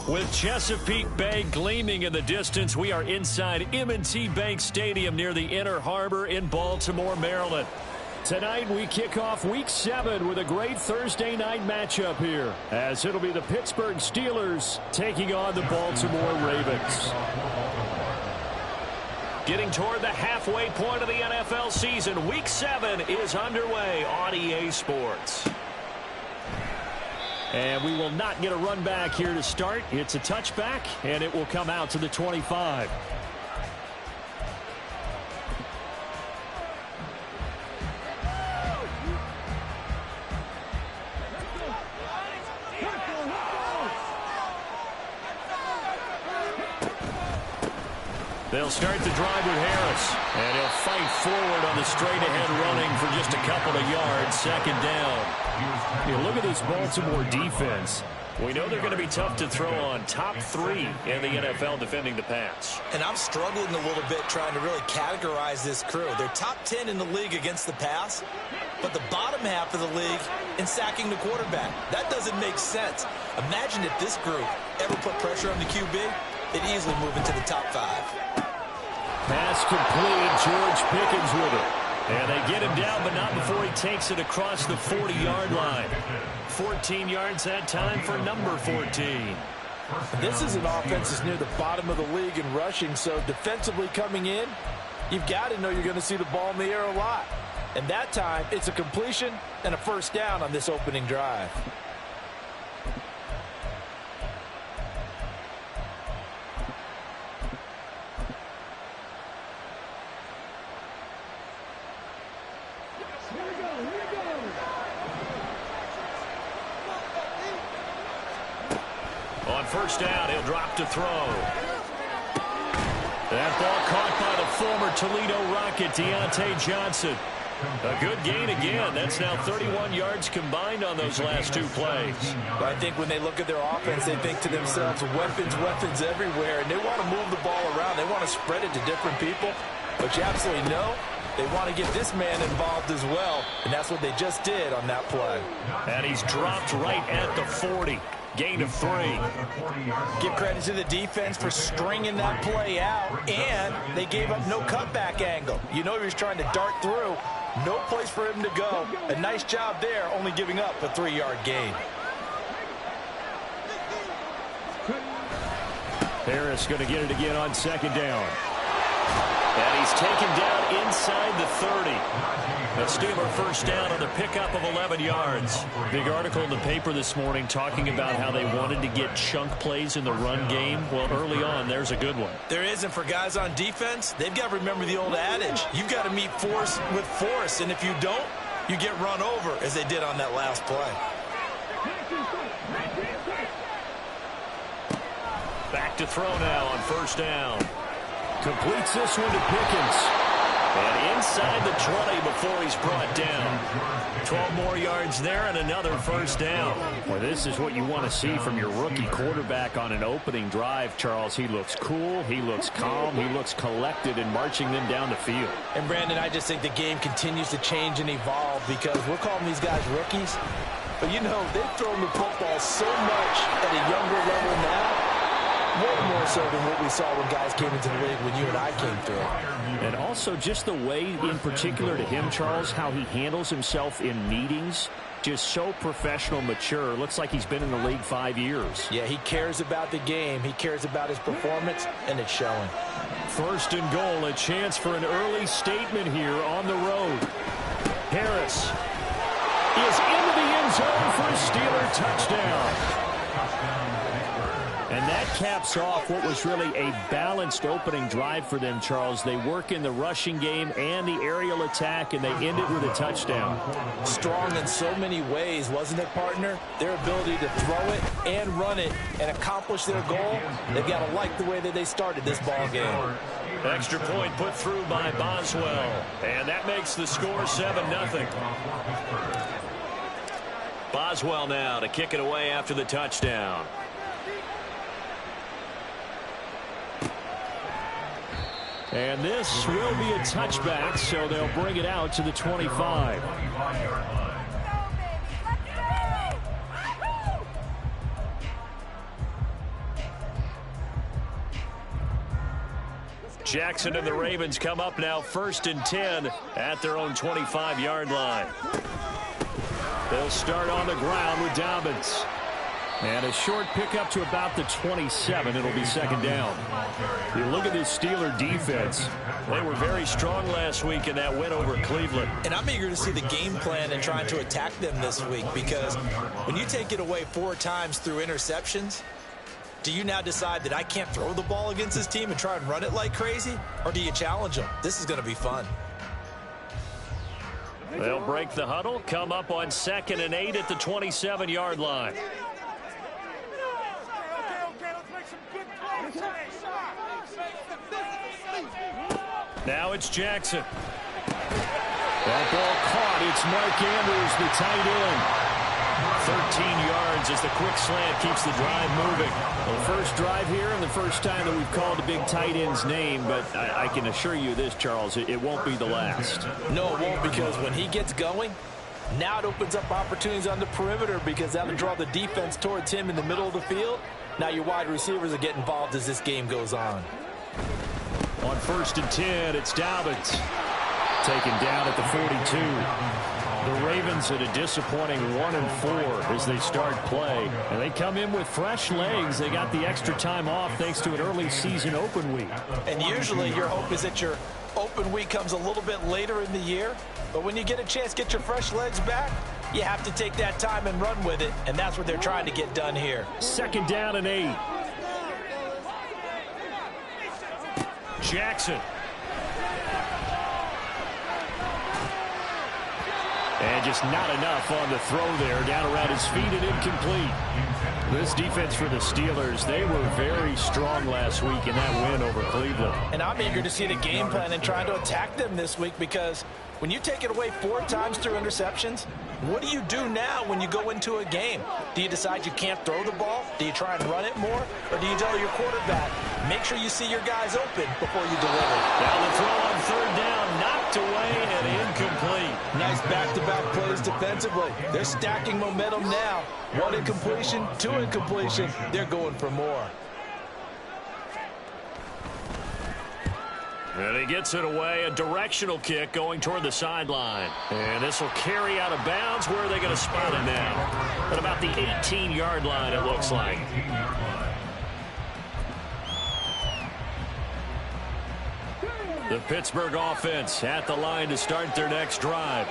With Chesapeake Bay gleaming in the distance, we are inside M&T Bank Stadium near the Inner Harbor in Baltimore, Maryland. Tonight, we kick off Week 7 with a great Thursday night matchup here, as it'll be the Pittsburgh Steelers taking on the Baltimore Ravens. Getting toward the halfway point of the NFL season, Week 7 is underway on EA Sports. And we will not get a run back here to start. It's a touchback, and it will come out to the 25. They'll start the drive with Harris, and he'll fight forward on the straight-ahead running for just a couple of yards, second down. Look at this Baltimore defense. We know they're going to be tough to throw on, top 3 in the NFL defending the pass. And I'm struggling a little bit trying to really categorize this crew. They're top 10 in the league against the pass, but the bottom half of the league in sacking the quarterback. That doesn't make sense. Imagine if this group ever put pressure on the QB, they'd easily move into the top 5. Pass complete. George Pickens with it. And they get him down, but not before he takes it across the 40-yard line. 14 yards that time for number 14. This is an offense that's near the bottom of the league in rushing, so defensively coming in, you've got to know you're going to see the ball in the air a lot. And that time, it's a completion and a first down on this opening drive. On first down, he'll drop to throw. That ball caught by the former Toledo Rocket, Deontay Johnson. A good gain again. That's now 31 yards combined on those last 2 plays. I think when they look at their offense, they think to themselves, weapons, weapons everywhere, and they want to move the ball around. They want to spread it to different people. But you absolutely know they want to get this man involved as well, and that's what they just did on that play. And he's dropped right at the 40. Gain of 3. Give credit to the defense for stringing that play out, and they gave up no cutback angle. You know he was trying to dart through. No place for him to go. A nice job there, only giving up a 3-yard gain. Harris going to get it again on second down. And he's taken down inside the 30. A Steeler first down on the pickup of 11 yards. Big article in the paper this morning talking about how they wanted to get chunk plays in the run game. Well, early on, there's a good one. There isn't for guys on defense. They've got to remember the old adage. You've got to meet force with force, and if you don't, you get run over, as they did on that last play. Back to throw now on first down. Completes this one to Pickens. And inside the 20 before he's brought down. 12 more yards there and another first down. Well, this is what you want to see from your rookie quarterback on an opening drive, Charles. He looks cool. He looks calm. He looks collected in marching them down the field. And, Brandon, I just think the game continues to change and evolve because we're calling these guys rookies. But, you know, they've thrown the football so much at a younger level now. Way more so than what we saw when guys came into the league when you and I came through. And also just the way, in particular to him, Charles, how he handles himself in meetings. Just so professional, mature. Looks like he's been in the league 5 years. Yeah, he cares about the game. He cares about his performance, and it's showing. First and goal, a chance for an early statement here on the road. Harris is into the end zone for a Steeler touchdown. And that caps off what was really a balanced opening drive for them, Charles. They work in the rushing game and the aerial attack, and they end it with a touchdown. Strong in so many ways, wasn't it, partner? Their ability to throw it and run it and accomplish their goal, they've got to like the way that they started this ball game. Extra point put through by Boswell, and that makes the score 7-0. Boswell now to kick it away after the touchdown. And this will be a touchback, so they'll bring it out to the 25. Jackson and the Ravens come up now 1st and 10 at their own 25-yard line. They'll start on the ground with Dobbins. And a short pickup to about the 27. It'll be 2nd down. You look at this Steeler defense. They were very strong last week in that win over Cleveland. And I'm eager to see the game plan and trying to attack them this week, because when you take it away 4 times through interceptions, do you now decide that I can't throw the ball against this team and try and run it like crazy? Or do you challenge them? This is going to be fun. They'll break the huddle, come up on 2nd and 8 at the 27-yard line. Now it's Jackson. That ball caught. It's Mark Andrews, the tight end. 13 yards as the quick slant keeps the drive moving. Well, first drive here and the first time that we've called the big tight end's name, but I can assure you this, Charles, it won't be the last. No, it won't, because when he gets going, now it opens up opportunities on the perimeter, because that'll draw the defense towards him in the middle of the field. Now your wide receivers are getting involved as this game goes on. On 1st and 10, it's Dobbins. Taken down at the 42. The Ravens at a disappointing 1-4 as they start play. And they come in with fresh legs. They got the extra time off thanks to an early season open week. And usually your hope is that your open week comes a little bit later in the year. But when you get a chance to get your fresh legs back, you have to take that time and run with it. And that's what they're trying to get done here. 2nd down and 8. Jackson. And just not enough on the throw there. Down around his feet and incomplete. This defense for the Steelers, they were very strong last week in that win over Cleveland. And I'm eager to see the game plan and trying to attack them this week, because when you take it away 4 times through interceptions, what do you do now when you go into a game? Do you decide you can't throw the ball? Do you try and run it more? Or do you tell your quarterback, make sure you see your guys open before you deliver? Down the throw on 3rd down, knocked away and incomplete. Nice back-to-back plays defensively. They're stacking momentum now. 1 incompletion, 2 incompletion. They're going for more. And he gets it away, a directional kick going toward the sideline. And this will carry out of bounds. Where are they going to spot it now? At about the 18-yard line, it looks like. The Pittsburgh offense at the line to start their next drive.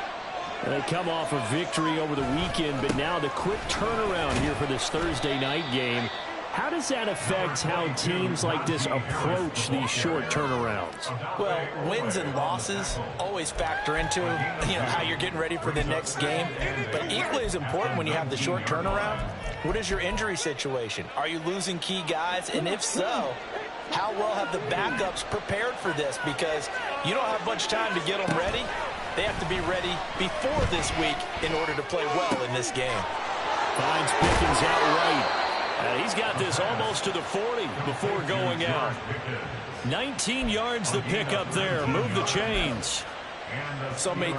And they come off a victory over the weekend, but now the quick turnaround here for this Thursday night game. How does that affect how teams like this approach these short turnarounds? Well, wins and losses always factor into, how you're getting ready for the next game. But equally as important when you have the short turnaround, what is your injury situation? Are you losing key guys? And if so, how well have the backups prepared for this? Because you don't have much time to get them ready. They have to be ready before this week in order to play well in this game. Finds Pickens outright. He's got this almost to the 40 before going out. 19 yards to pick up there. Move the chains. So many.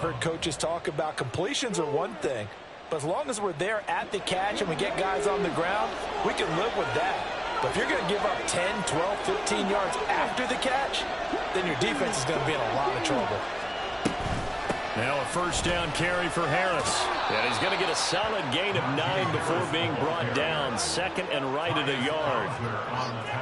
heard coaches talk about completions are one thing, but as long as we're there at the catch and we get guys on the ground, we can live with that. But if you're going to give up 10, 12, 15 yards after the catch, then your defense is going to be in a lot of trouble. Now a first down carry for Harris. And he's going to get a solid gain of 9 before being brought down. Second and right at a yard.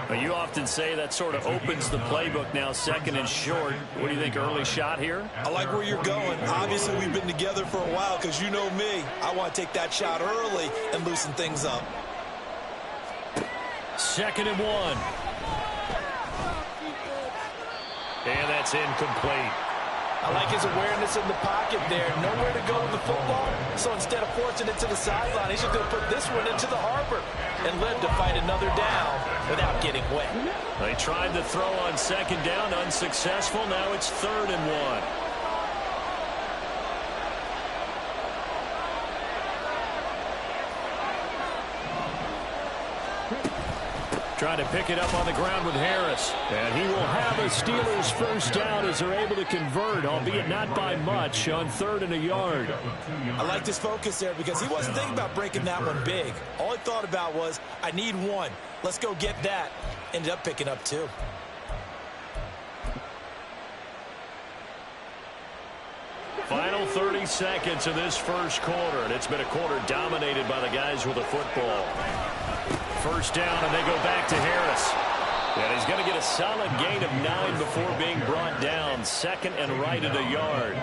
But you often say that sort of opens the playbook now, second and short. What do you think, early shot here? I like where you're going. Obviously, we've been together for a while because you know me. I want to take that shot early and loosen things up. Second and 1. And that's incomplete. I like his awareness in the pocket there. Nowhere to go with the football. So instead of forcing it to the sideline, he's just going to put this one into the harbor and live to fight another down without getting wet. They tried to throw on second down, unsuccessful. Now it's 3rd and 1. Trying to pick it up on the ground with Harris. And he will have a Steelers first down as they're able to convert, albeit not by much, on 3rd and a yard. I like his focus there because he wasn't thinking about breaking that one big. All he thought about was, I need 1. Let's go get that. Ended up picking up 2. Final 30 seconds of this first quarter, and it's been a quarter dominated by the guys with the football. First down, and they go back to Harris. And he's going to get a solid gain of 9 before being brought down. Second and right at a yard.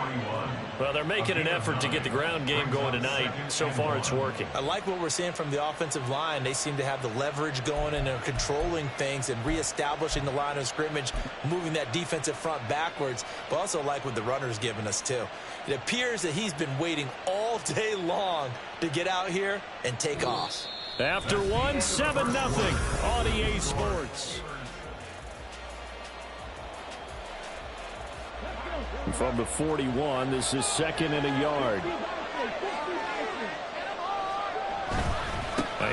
Well, they're making an effort to get the ground game going tonight. So far, it's working. I like what we're seeing from the offensive line. They seem to have the leverage going, and they're controlling things and reestablishing the line of scrimmage, moving that defensive front backwards. But also like what the runner's giving us, too. It appears that he's been waiting all day long to get out here and take off. After 1, 7-0 on EA Sports. From the 41, this is 2nd and a yard.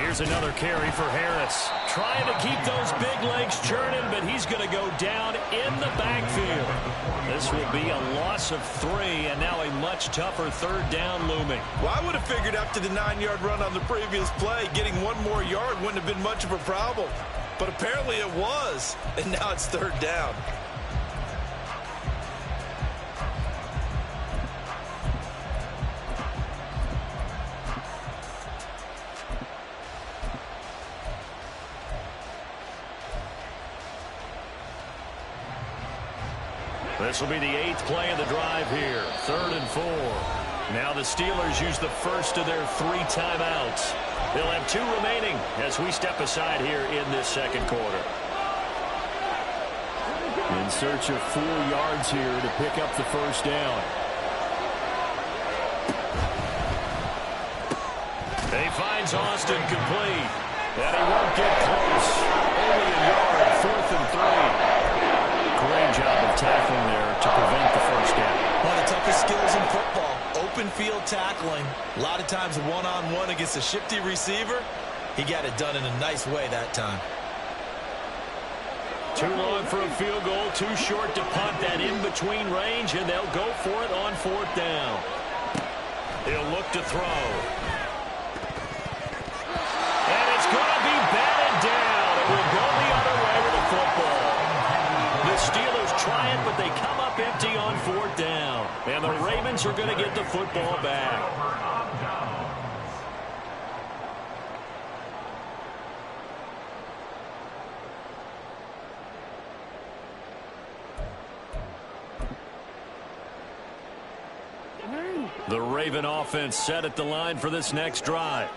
Here's another carry for Harris. Trying to keep those big legs churning, but he's going to go down in the backfield. This will be a loss of 3, and now a much tougher 3rd down looming. Well, I would have figured after the 9-yard run on the previous play, getting 1 more yard wouldn't have been much of a problem. But apparently it was, and now it's 3rd down. This will be the 8th play of the drive here. 3rd and 4. Now the Steelers use the first of their 3 timeouts. They'll have 2 remaining as we step aside here in this second quarter. In search of 4 yards here to pick up the first down. He finds Austin complete. And he won't get close. Only a yard. 4th and 3. Great job of tackling there to prevent the first down. One of the toughest skills in football, open field tackling. A lot of times one-on-one against a shifty receiver. He got it done in a nice way that time. Too long for a field goal, too short to punt that in-between range, and they'll go for it on 4th down. He'll look to throw. And it's going to be batted down. It will go the other way with the football. The Steelers try it, but they come up empty on 4th down. And the Ravens are going to get the football back. The Raven offense set at the line for this next drive.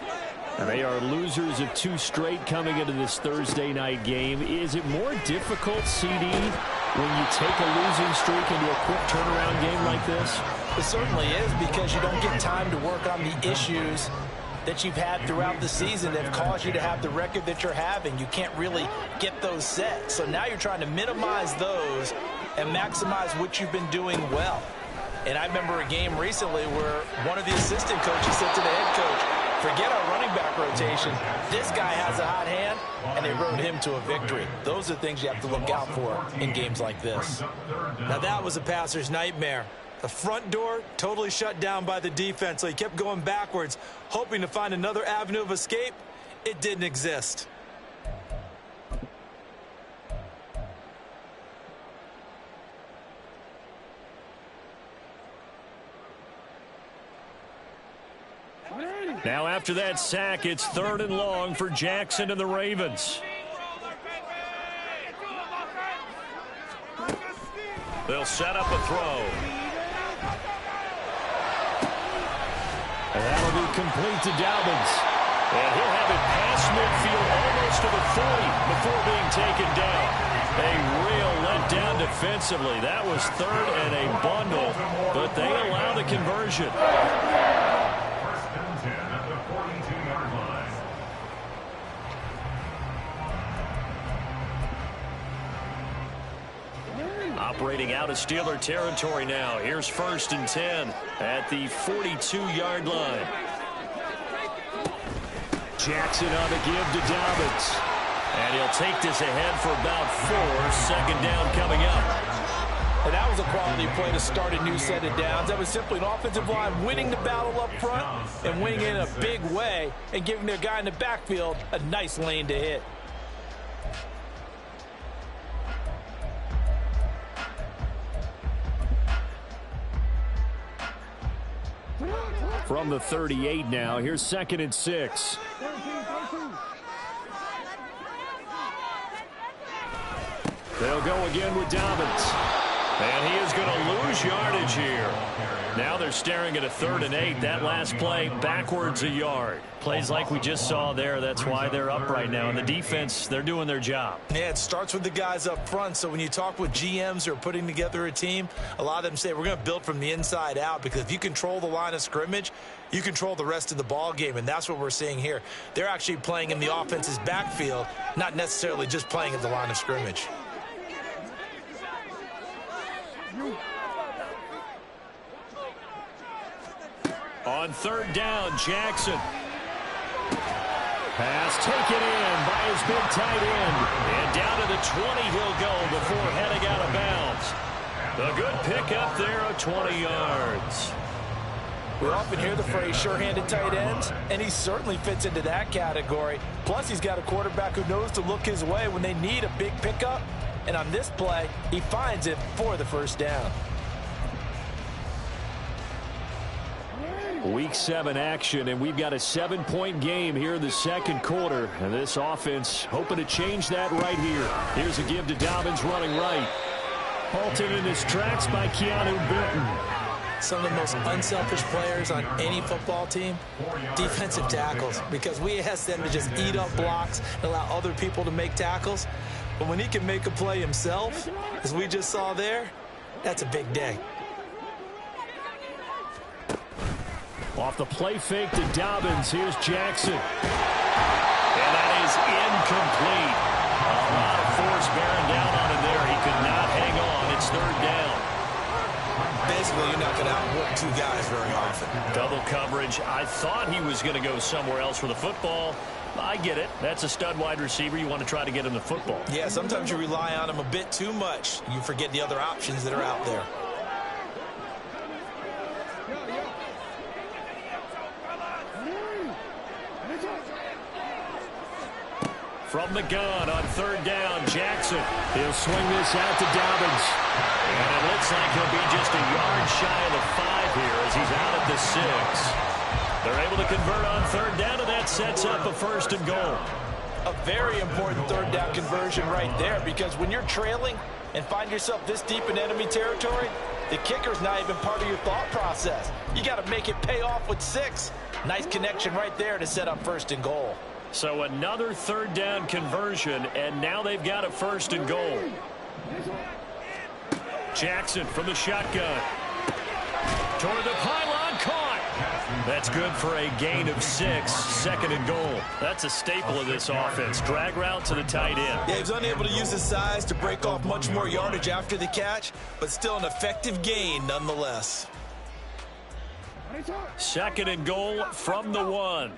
And they are losers of 2 straight coming into this Thursday night game. Is it more difficult, CD, when you take a losing streak into a quick turnaround game like this? It certainly is, because you don't get time to work on the issues that you've had throughout the season that have caused you to have the record that you're having. You can't really get those set. So now you're trying to minimize those and maximize what you've been doing well. And I remember a game recently where one of the assistant coaches said to the head coach, forget our running back rotation. This guy has a hot hand, and they rode him to a victory. Those are things you have to look out for in games like this. Now that was a passer's nightmare. The front door totally shut down by the defense, so he kept going backwards, hoping to find another avenue of escape. It didn't exist. Now after that sack, it's 3rd and long for Jackson and the Ravens. They'll set up a throw. And that'll be complete to Dobbins. And he'll have it past midfield almost to the 40 before being taken down. A real letdown defensively. That was 3rd and a bundle, but they allow the conversion. Operating out of Steeler territory now. Here's 1st and 10 at the 42-yard line. Jackson on the give to Dobbins. And he'll take this ahead for about 4. 2nd down coming up. And that was a quality play to start a new set of downs. That was simply an offensive line winning the battle up front and winning in a big way and giving their guy in the backfield a nice lane to hit. From the 38 now, here's 2nd and 6. They'll go again with Dobbins. And he is going to lose yardage here. Now they're staring at a 3rd and 8. That last play, backwards a yard. Plays like we just saw there. That's why they're up right now. And the defense, they're doing their job. Yeah, it starts with the guys up front. So when you talk with GMs who are putting together a team, a lot of them say we're going to build from the inside out, because if you control the line of scrimmage, you control the rest of the ball game, and that's what we're seeing here. They're actually playing in the offense's backfield, not necessarily just playing at the line of scrimmage. On 3rd down, Jackson. Pass taken in by his big tight end. And down to the 20 he'll go before heading out of bounds. A good pickup there of 20 yards. We often hear the phrase sure-handed tight ends, and he certainly fits into that category. Plus, he's got a quarterback who knows to look his way when they need a big pickup. And on this play, he finds it for the 1st down. Week 7 action, and we've got a 7-point game here in the 2nd quarter. And this offense hoping to change that right here. Here's a give to Dobbins running right. Halted in his tracks by Keanu Benton. Some of the most unselfish players on any football team, defensive tackles, because we ask them to just eat up blocks and allow other people to make tackles. But when he can make a play himself, as we just saw there, that's a big day. Off the play fake to Dobbins, here's Jackson. And that is incomplete. A lot of force bearing down on him there. He could not hang on. It's 3rd down. Basically, you're not going to outwork 2 guys very often. Double coverage. I thought he was going to go somewhere else for the football. I get it. That's a stud wide receiver. You want to try to get him the football. Yeah, sometimes you rely on him a bit too much. You forget the other options that are out there. From the gun on 3rd down, Jackson. He'll swing this out to Dobbins. And it looks like he'll be just a yard shy of the 5 here as he's out at the 6. They're able to convert on 3rd down, and that sets up a 1st and goal. A very important 3rd down conversion right there, because when you're trailing and find yourself this deep in enemy territory, the kicker's not even part of your thought process. You got to make it pay off with 6. Nice connection right there to set up 1st and goal. So another 3rd down conversion, and now they've got a 1st and goal. Jackson from the shotgun. Toward the pylon, caught. That's good for a gain of 6, 2nd and goal. That's a staple of this offense. Drag route to the tight end. Yeah, he was unable to use his size to break off much more yardage after the catch, but still an effective gain nonetheless. 2nd and goal from the 1.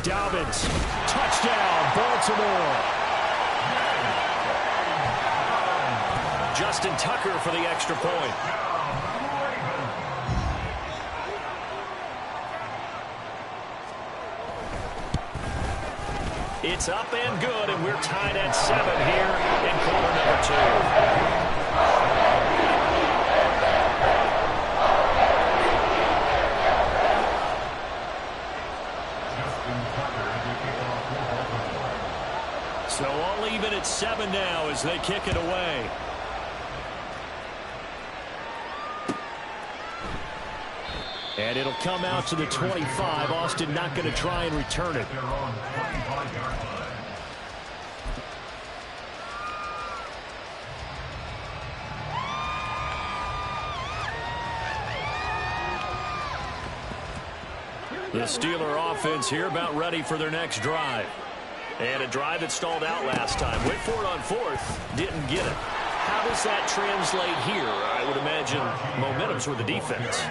Dobbins, touchdown, Baltimore. Justin Tucker for the extra point. It's up and good, and we're tied at 7 here in quarter number 2. So all even at 7 now as they kick it away. And it'll come out to the 25. Austin not going to try and return it. The Steeler offense here about ready for their next drive. And a drive that stalled out last time. Went for it on 4th. Didn't get it. How does that translate here? I would imagine momentum's with the defense.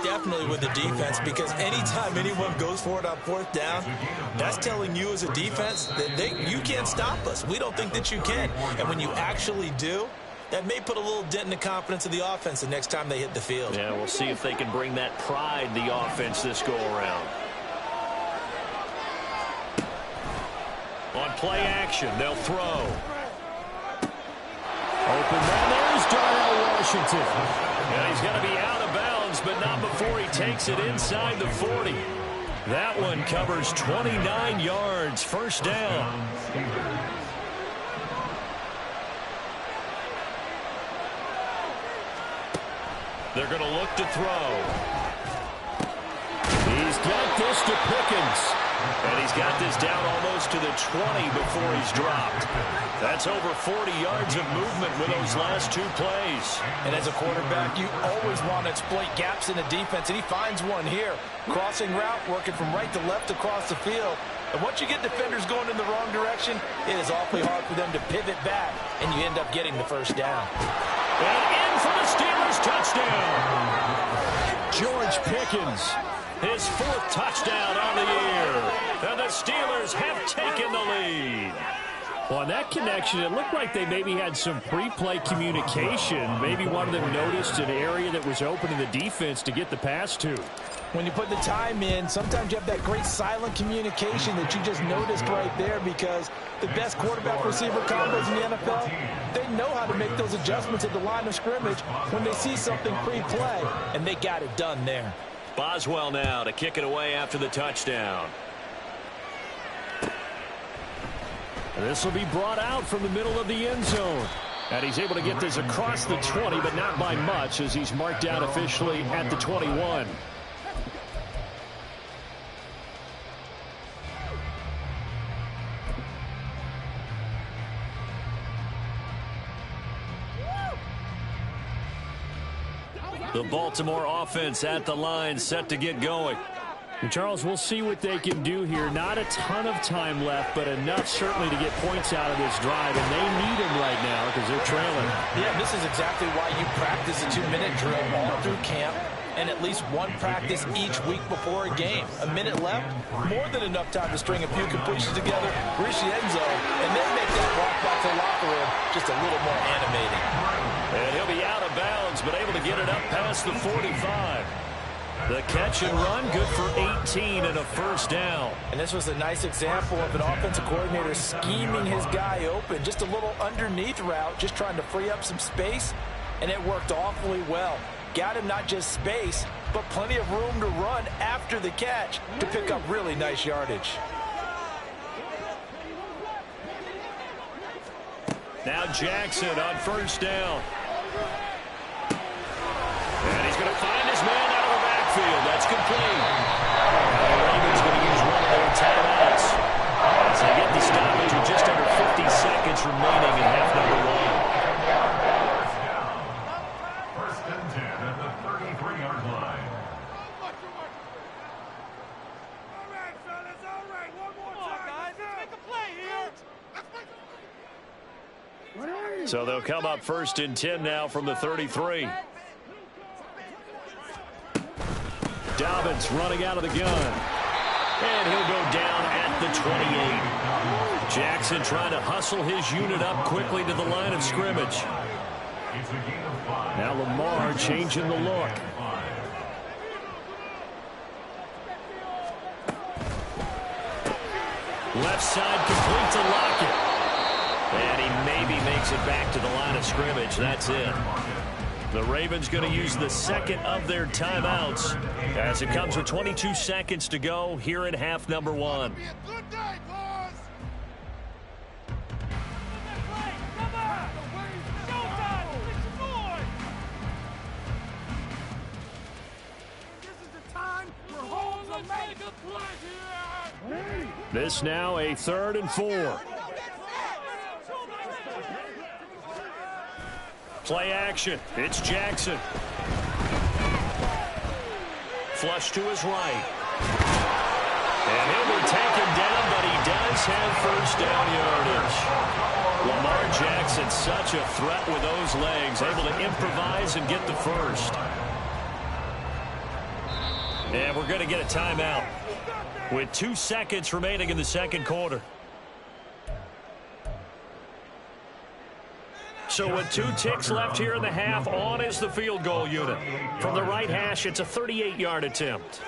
Definitely with the defense, because anytime anyone goes for it on 4th down, that's telling you as a defense that you can't stop us. We don't think that you can. And when you actually do, that may put a little dent in the confidence of the offense the next time they hit the field. Yeah, we'll see if they can bring that pride the offense this go-around. On play action, they'll throw. Open man, there's Darnell Washington. And he's going to be out of bounds, but not before he takes it inside the 40. That one covers 29 yards, first down. They're going to look to throw. He's got this to Pickens. And he's got this down almost to the 20 before he's dropped. That's over 40 yards of movement with those last 2 plays. And as a quarterback, you always want to exploit gaps in the defense, and he finds one here. Crossing route, working from right to left across the field. And once you get defenders going in the wrong direction, it is awfully hard for them to pivot back, and you end up getting the first down. And in for the Steelers touchdown. George Pickens, his 4th touchdown on the year. And the Steelers have taken the lead. Well, on that connection, it looked like they maybe had some pre-play communication. Maybe one of them noticed an area that was open in the defense to get the pass to. When you put the time in, sometimes you have that great silent communication that you just noticed right there, because the best quarterback-receiver combos in the NFL, they know how to make those adjustments at the line of scrimmage when they see something pre-play, and they got it done there. Boswell now to kick it away after the touchdown. This will be brought out from the middle of the end zone. And he's able to get this across the 20, but not by much, as he's marked out officially at the 21. The Baltimore offense at the line, set to get going. And Charles, we'll see what they can do here. Not a ton of time left, but enough certainly to get points out of this drive, and they need them right now because they're trailing. Yeah, this is exactly why you practice a 2-minute drill all through camp, and at least one practice each week before a game. A minute left, more than enough time to string a few completions together, reach the end zone, and then make that walk back to the locker room just a little more animating. And he'll be out of bounds, but able to get it up past the 45. The catch and run, good for 18 and a first down. And this was a nice example of an offensive coordinator scheming his guy open. Just a little underneath route, just trying to free up some space, and it worked awfully well. Got him not just space, but plenty of room to run after the catch to pick up really nice yardage. Now Jackson on first down. And he's going to find his man out of the backfield. That's complete. Now the Ravens going to use one of their timeouts as they get the stoppage with just under 50 seconds remaining in half number 1. First and 10 at the 33-yard line. All right, fellas, all right. One more time. Guys, let's make a play here. So they'll come up first and 10 now from the 33. Dobbins running out of the gun. And he'll go down at the 28. Jackson trying to hustle his unit up quickly to the line of scrimmage. It's a gain of 5. Now Lamar changing the look. Left side complete to Lockett. And he maybe makes it back to the line of scrimmage. That's it. The Ravens going to use the second of their timeouts as it comes with 22 seconds to go here in half number 1. This now a 3rd and 4. Play action. It's Jackson. Flush to his right. And he'll be taken down, but he does have first down yardage. Lamar Jackson, such a threat with those legs, able to improvise and get the first. And we're going to get a timeout with 2 seconds remaining in the second quarter. So with 2 ticks left here in the half, on is the field goal unit. From the right hash, it's a 38-yard attempt.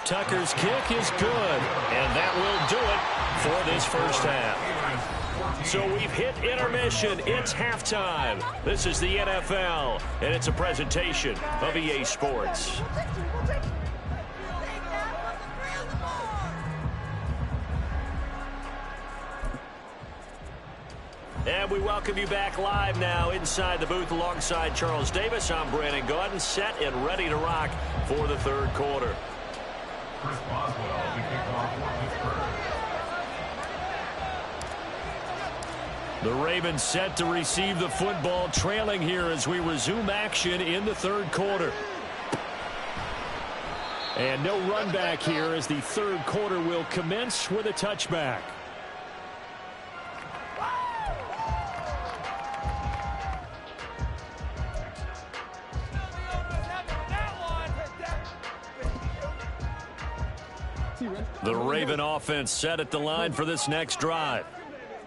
Tucker's kick is good, and that will do it for this first half. So we've hit intermission. It's halftime. This is the NFL, and it's a presentation of EA Sports. And we welcome you back live now inside the booth alongside Charles Davis. I'm Brandon Gaudin, set and ready to rock for the third quarter. Chris Boswell, the kickoff for Pittsburgh. The Ravens set to receive the football, trailing here as we resume action in the third quarter. And no run back here as the third quarter will commence with a touchback. The Raven offense set at the line for this next drive.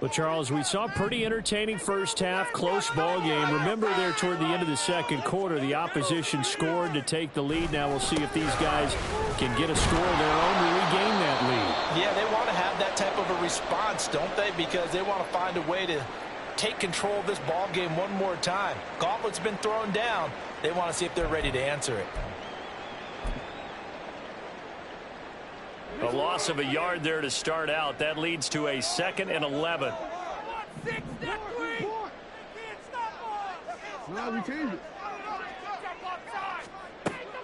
Well, Charles, we saw a pretty entertaining first half, close ball game. Remember there toward the end of the second quarter, the opposition scored to take the lead. Now we'll see if these guys can get a score of their own to regain that lead. Yeah, they want to have that type of a response, don't they? Because they want to find a way to take control of this ball game one more time. Gauntlet's been thrown down. They want to see if they're ready to answer it. A loss of a yard there to start out. That leads to a 2nd and 11.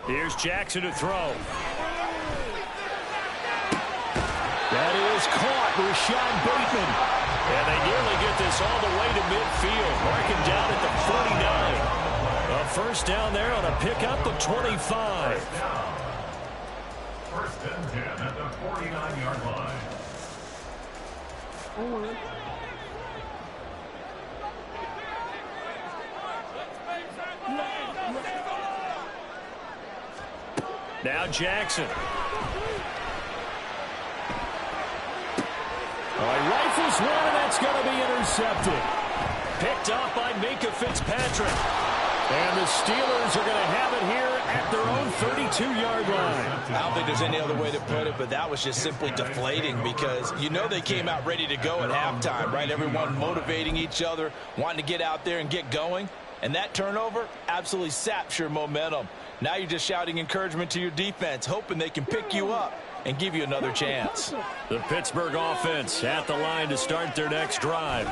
Here's Jackson to throw. That is caught, Rashad Bateman. And they nearly get this all the way to midfield. Marking down at the 49. A first down there on a pickup of 25. First and 10 at the 49-yard line. Now Jackson. Rifles one, and that's going to be intercepted. Picked off by Minkah Fitzpatrick. And the Steelers are going to have it here at their own 32-yard line. I don't think there's any other way to put it, but that was just simply deflating because you know they came out ready to go at halftime, right? Everyone motivating each other, wanting to get out there and get going. And that turnover absolutely saps your momentum. Now you're just shouting encouragement to your defense, hoping they can pick you up and give you another chance. The Pittsburgh offense at the line to start their next drive.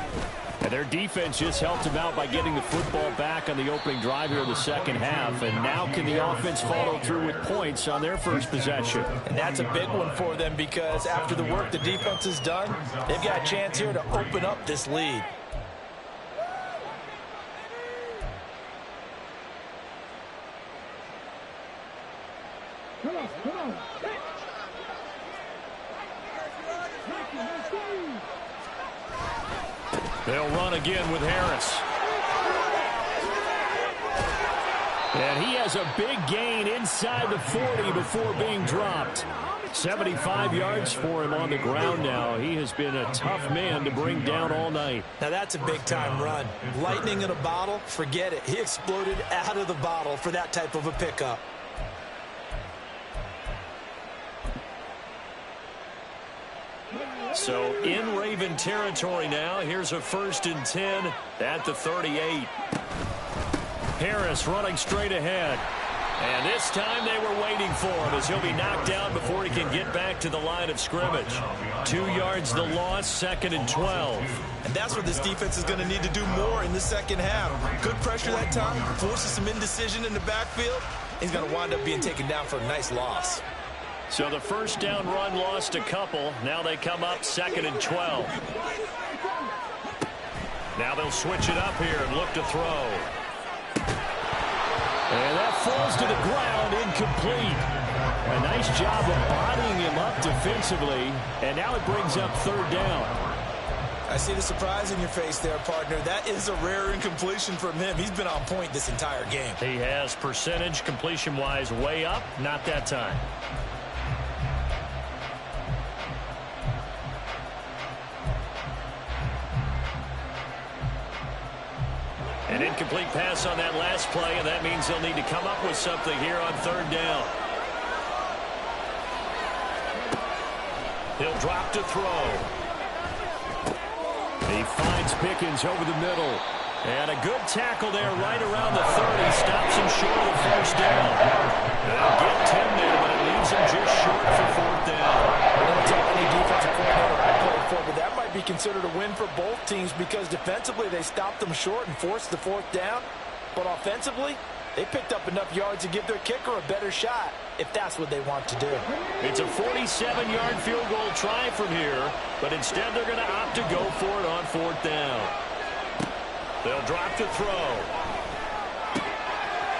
And their defense just helped them out by getting the football back on the opening drive here in the second half. And now can the offense follow through with points on their first possession? And that's a big one for them because after the work the defense has done, they've got a chance here to open up this lead. They'll run again with Harris. And he has a big gain inside the 40 before being dropped. 75 yards for him on the ground now. He has been a tough man to bring down all night. Now that's a big-time run. Lightning in a bottle, forget it. He exploded out of the bottle for that type of a pickup. So in Raven territory now. Here's a 1st and 10 at the 38. Harris running straight ahead. And this time they were waiting for him as he'll be knocked down before he can get back to the line of scrimmage. 2 yards the loss, 2nd and 12. And that's what this defense is going to need to do more in the second half. Good pressure that time, forces some indecision in the backfield. He's going to wind up being taken down for a nice loss. So the 1st down run lost a couple. Now they come up 2nd and 12. Now they'll switch it up here and look to throw. And that falls to the ground, incomplete. A nice job of bodying him up defensively, and now it brings up 3rd down. I see the surprise in your face there, partner. That is a rare incompletion from him. He's been on point this entire game. He has percentage completion-wise way up, not that time. An incomplete pass on that last play, and that means they'll need to come up with something here on 3rd down. He'll drop to throw. He finds Pickens over the middle. And a good tackle there right around the 30. Stops him short of the 1st down. They'll get 10 there, but it leaves him just short for 4th down. Any defensive coordinator I played for, but that might be considered a win for both teams because defensively they stopped them short and forced the 4th down. But offensively, they picked up enough yards to give their kicker a better shot if that's what they want to do. It's a 47-yard field goal try from here, but instead they're going to opt to go for it on 4th down. They'll drop to throw.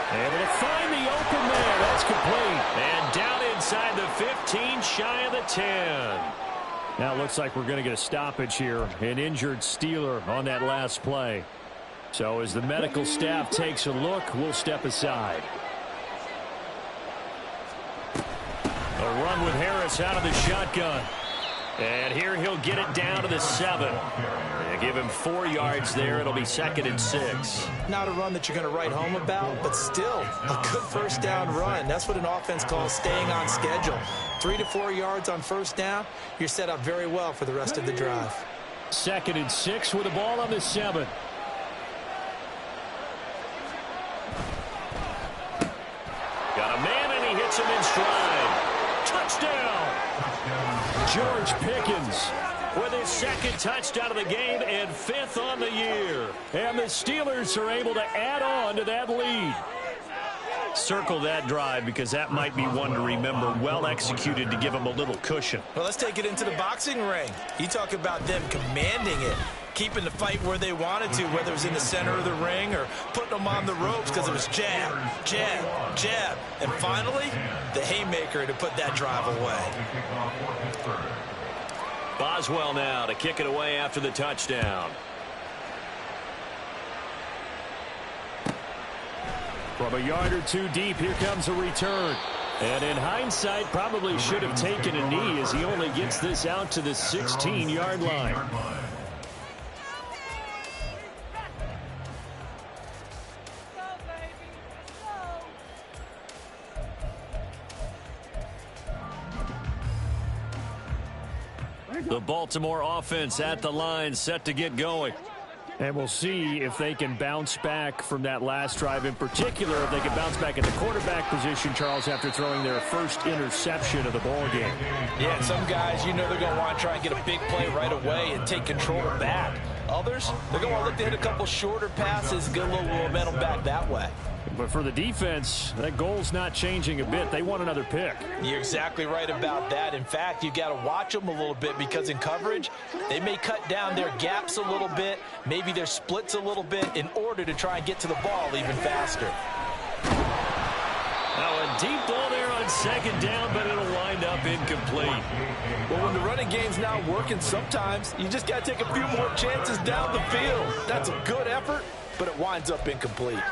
Able to find the open man. That's complete. And down inside the 15, shy of the 10. Now it looks like we're going to get a stoppage here. An injured Steeler on that last play. So as the medical staff takes a look, we'll step aside. A run with Harris out of the shotgun. And here he'll get it down to the 7. They give him 4 yards there. It'll be 2nd and 6. Not a run that you're going to write home about, but still a good 1st down run. That's what an offense calls staying on schedule. 3 to 4 yards on 1st down. You're set up very well for the rest of the drive. 2nd and 6 with the ball on the 7. Got a man, and he hits him in stride. Touchdown! George Pickens with his 2nd touchdown of the game and 5th on the year. And the Steelers are able to add on to that lead. Circle that drive because that might be one to remember. Well executed to give them a little cushion. Well, let's take it into the boxing ring. You talk about them commanding it, keeping the fight where they wanted to, whether it was in the center of the ring or putting them on the ropes because it was jab, jab, jab. And finally, the haymaker to put that drive away. Boswell now to kick it away after the touchdown. From a yard or 2 deep, here comes a return. And in hindsight, probably should have taken a knee as he only gets this out to the 16-yard line. The Baltimore offense at the line, set to get going. And we'll see if they can bounce back from that last drive. In particular, if they can bounce back at the quarterback position, Charles, after throwing their first interception of the ball game. Yeah, some guys, you know they're going to want to try and get a big play right away and take control back. Others, they're going to want to look to hit a couple shorter passes, get a little momentum back that way. But for the defense, that goal's not changing a bit. They want another pick. You're exactly right about that. In fact, you've got to watch them a little bit because in coverage, they may cut down their gaps a little bit, maybe their splits a little bit in order to try and get to the ball even faster. Now a deep ball there on 2nd down, but it'll wind up incomplete. Well, when the running game's not working, sometimes you just got to take a few more chances down the field. That's a good effort, but it winds up incomplete.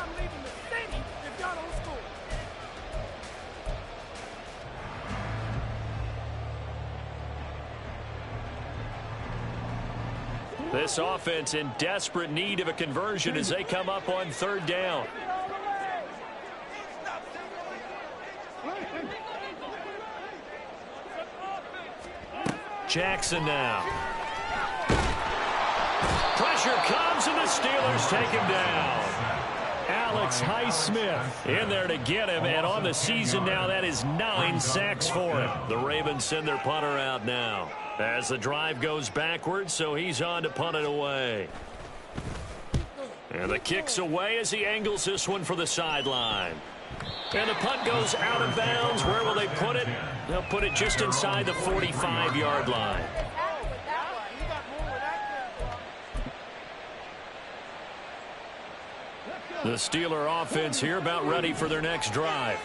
This offense in desperate need of a conversion as they come up on third down. Jackson now. Pressure comes and the Steelers take him down. Alex Highsmith in there to get him, and on the season now that is 9 sacks for him. The Ravens send their punter out now as the drive goes backwards, so he's on to punt it away. And the kick's away as he angles this one for the sideline. And the punt goes out of bounds. Where will they put it? They'll put it just inside the 45-yard line. The Steeler offense here about ready for their next drive.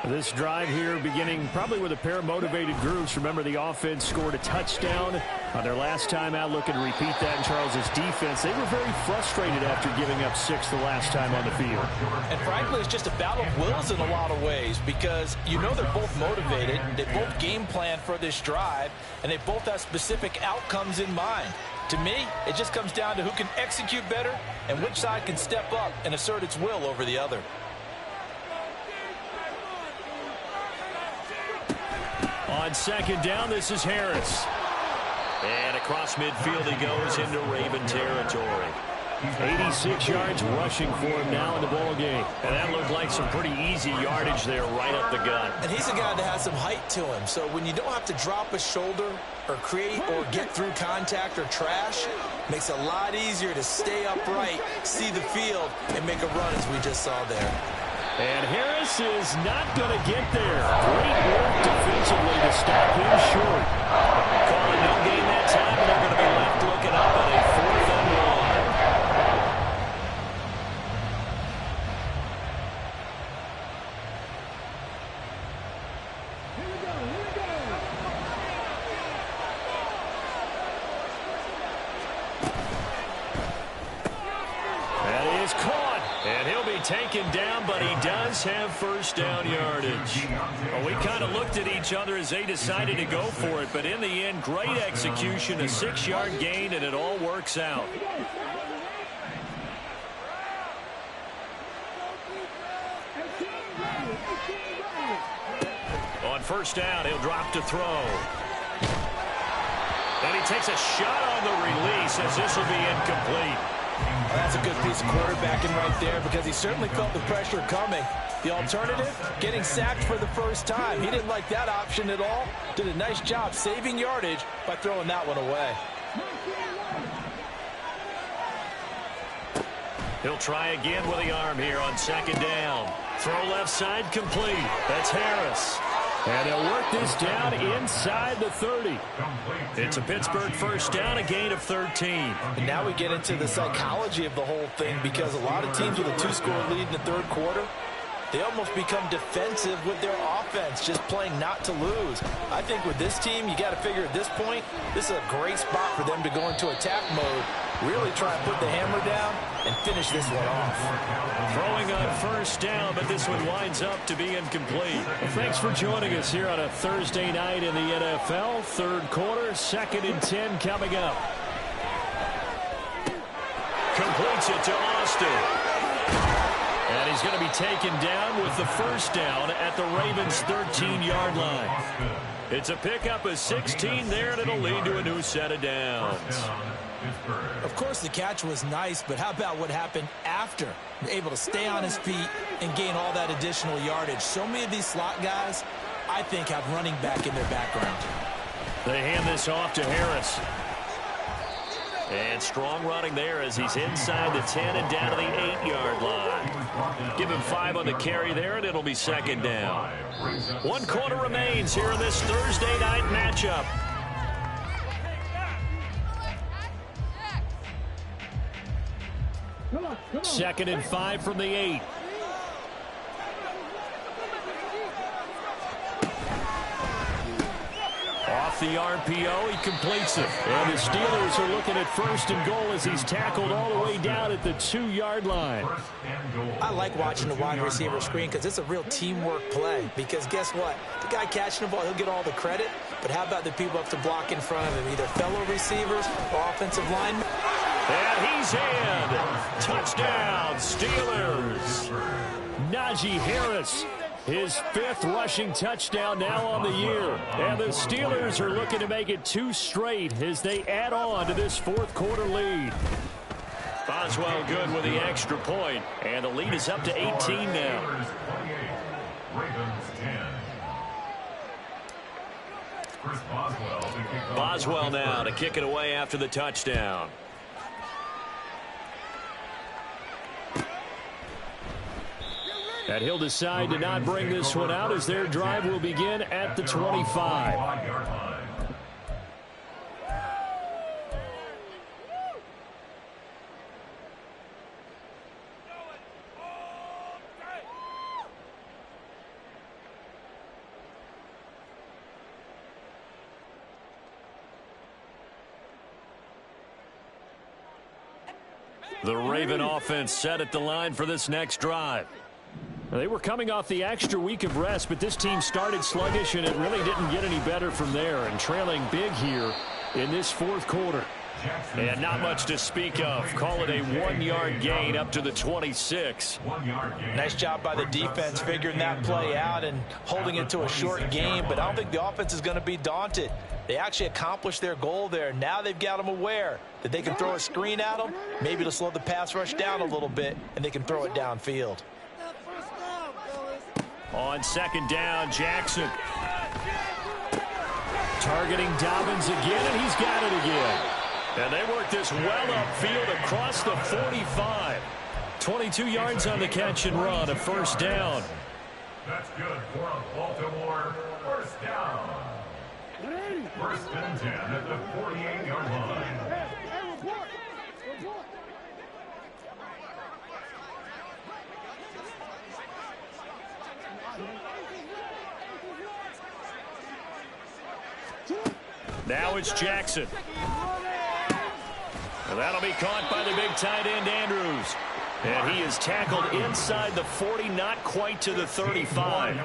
This drive here beginning probably with a pair of motivated groups. Remember, the offense scored a touchdown on their last time out. Looking to repeat that in Charles's defense. They were very frustrated after giving up 6 the last time on the field. And frankly, it's just a battle of wills in a lot of ways because you know they're both motivated. They both game plan for this drive, and they both have specific outcomes in mind. To me, it just comes down to who can execute better and which side can step up and assert its will over the other. On second down, this is Harris. And across midfield he goes into Raven territory. 86 yards rushing for him now in the ball game. And that looked like some pretty easy yardage there right up the gut. And he's a guy that has some height to him. So when you don't have to drop a shoulder or create or get through contact or trash, makes it a lot easier to stay upright, see the field, and make a run as we just saw there. And Harris is not going to get there. Great work defensively to stop him short. Calling no gain that time, and they're going to be left looking up at a 4th and 1. That is caught, and he'll be taken down, but he does have first down yardage. Well, we kind of looked at each other as they decided to go for it, but in the end, great execution, a 6-yard gain, and it all works out. On first down, he'll drop to throw. And he takes a shot on the release as this will be incomplete. Well, that's a good piece of quarterbacking right there because he certainly felt the pressure coming. The alternative, getting sacked for the first time. He didn't like that option at all. Did a nice job saving yardage by throwing that one away. He'll try again with the arm here on second down. Throw left side complete. That's Harris. And he'll work this down inside the 30. It's a Pittsburgh first down, a gain of 13. And now we get into the psychology of the whole thing because a lot of teams with a 2-score lead in the third quarter, they almost become defensive with their offense, just playing not to lose. I think with this team, you got to figure at this point, this is a great spot for them to go into attack mode, really try and put the hammer down and finish this one off. Throwing on first down, but this one winds up to be incomplete. Well, thanks for joining us here on a Thursday night in the NFL. Third quarter, 2nd and 10 coming up. Completes it to Austin. And he's going to be taken down with the first down at the Ravens' 13-yard line. It's a pickup of 16 there, and it'll lead to a new set of downs. Of course, the catch was nice, but how about what happened after? Able to stay on his feet and gain all that additional yardage. So many of these slot guys, I think, have running back in their background. They hand this off to Harris. And strong running there as he's inside the 10 and down to the 8-yard line. Give him 5 on the carry there, and it'll be second down. 1 quarter remains here in this Thursday night matchup. Second and 5 from the 8. Off the RPO, he completes it. And the Steelers are looking at first and goal as he's tackled all the way down at the 2-yard line. I like watching the wide receiver screen because it's a real teamwork play. Because guess what? The guy catching the ball, he'll get all the credit. But how about the people up to block in front of him, either fellow receivers or offensive linemen? And he's in. Touchdown, Steelers. Najee Harris, his 5th rushing touchdown now on the year. And the Steelers are looking to make it 2 straight as they add on to this 4th quarter lead. Boswell good with the extra point, and the lead is up to 18 now. Boswell now to kick it away after the touchdown. And he'll decide to not bring this one out as their drive will begin at the 25. The Raven offense set at the line for this next drive. They were coming off the extra week of rest, but this team started sluggish, and it really didn't get any better from there, and trailing big here in this 4th quarter. And not much to speak of. Call it a 1-yard gain up to the 26. Nice job by the defense figuring that play out and holding it to a short game, but I don't think the offense is going to be daunted. They actually accomplished their goal there. Now they've got them aware that they can throw a screen at them, maybe to slow the pass rush down a little bit, and they can throw it downfield. On 2nd down, Jackson. Targeting Dobbins again, and he's got it again. And they work this well upfield across the 45. 22 yards on the catch and run, a 1st down. That's good for a Baltimore 1st down. 1st and 10 at the 48-yard line. Now it's Jackson. And that'll be caught by the big tight end, Andrews. And he is tackled inside the 40, not quite to the 35.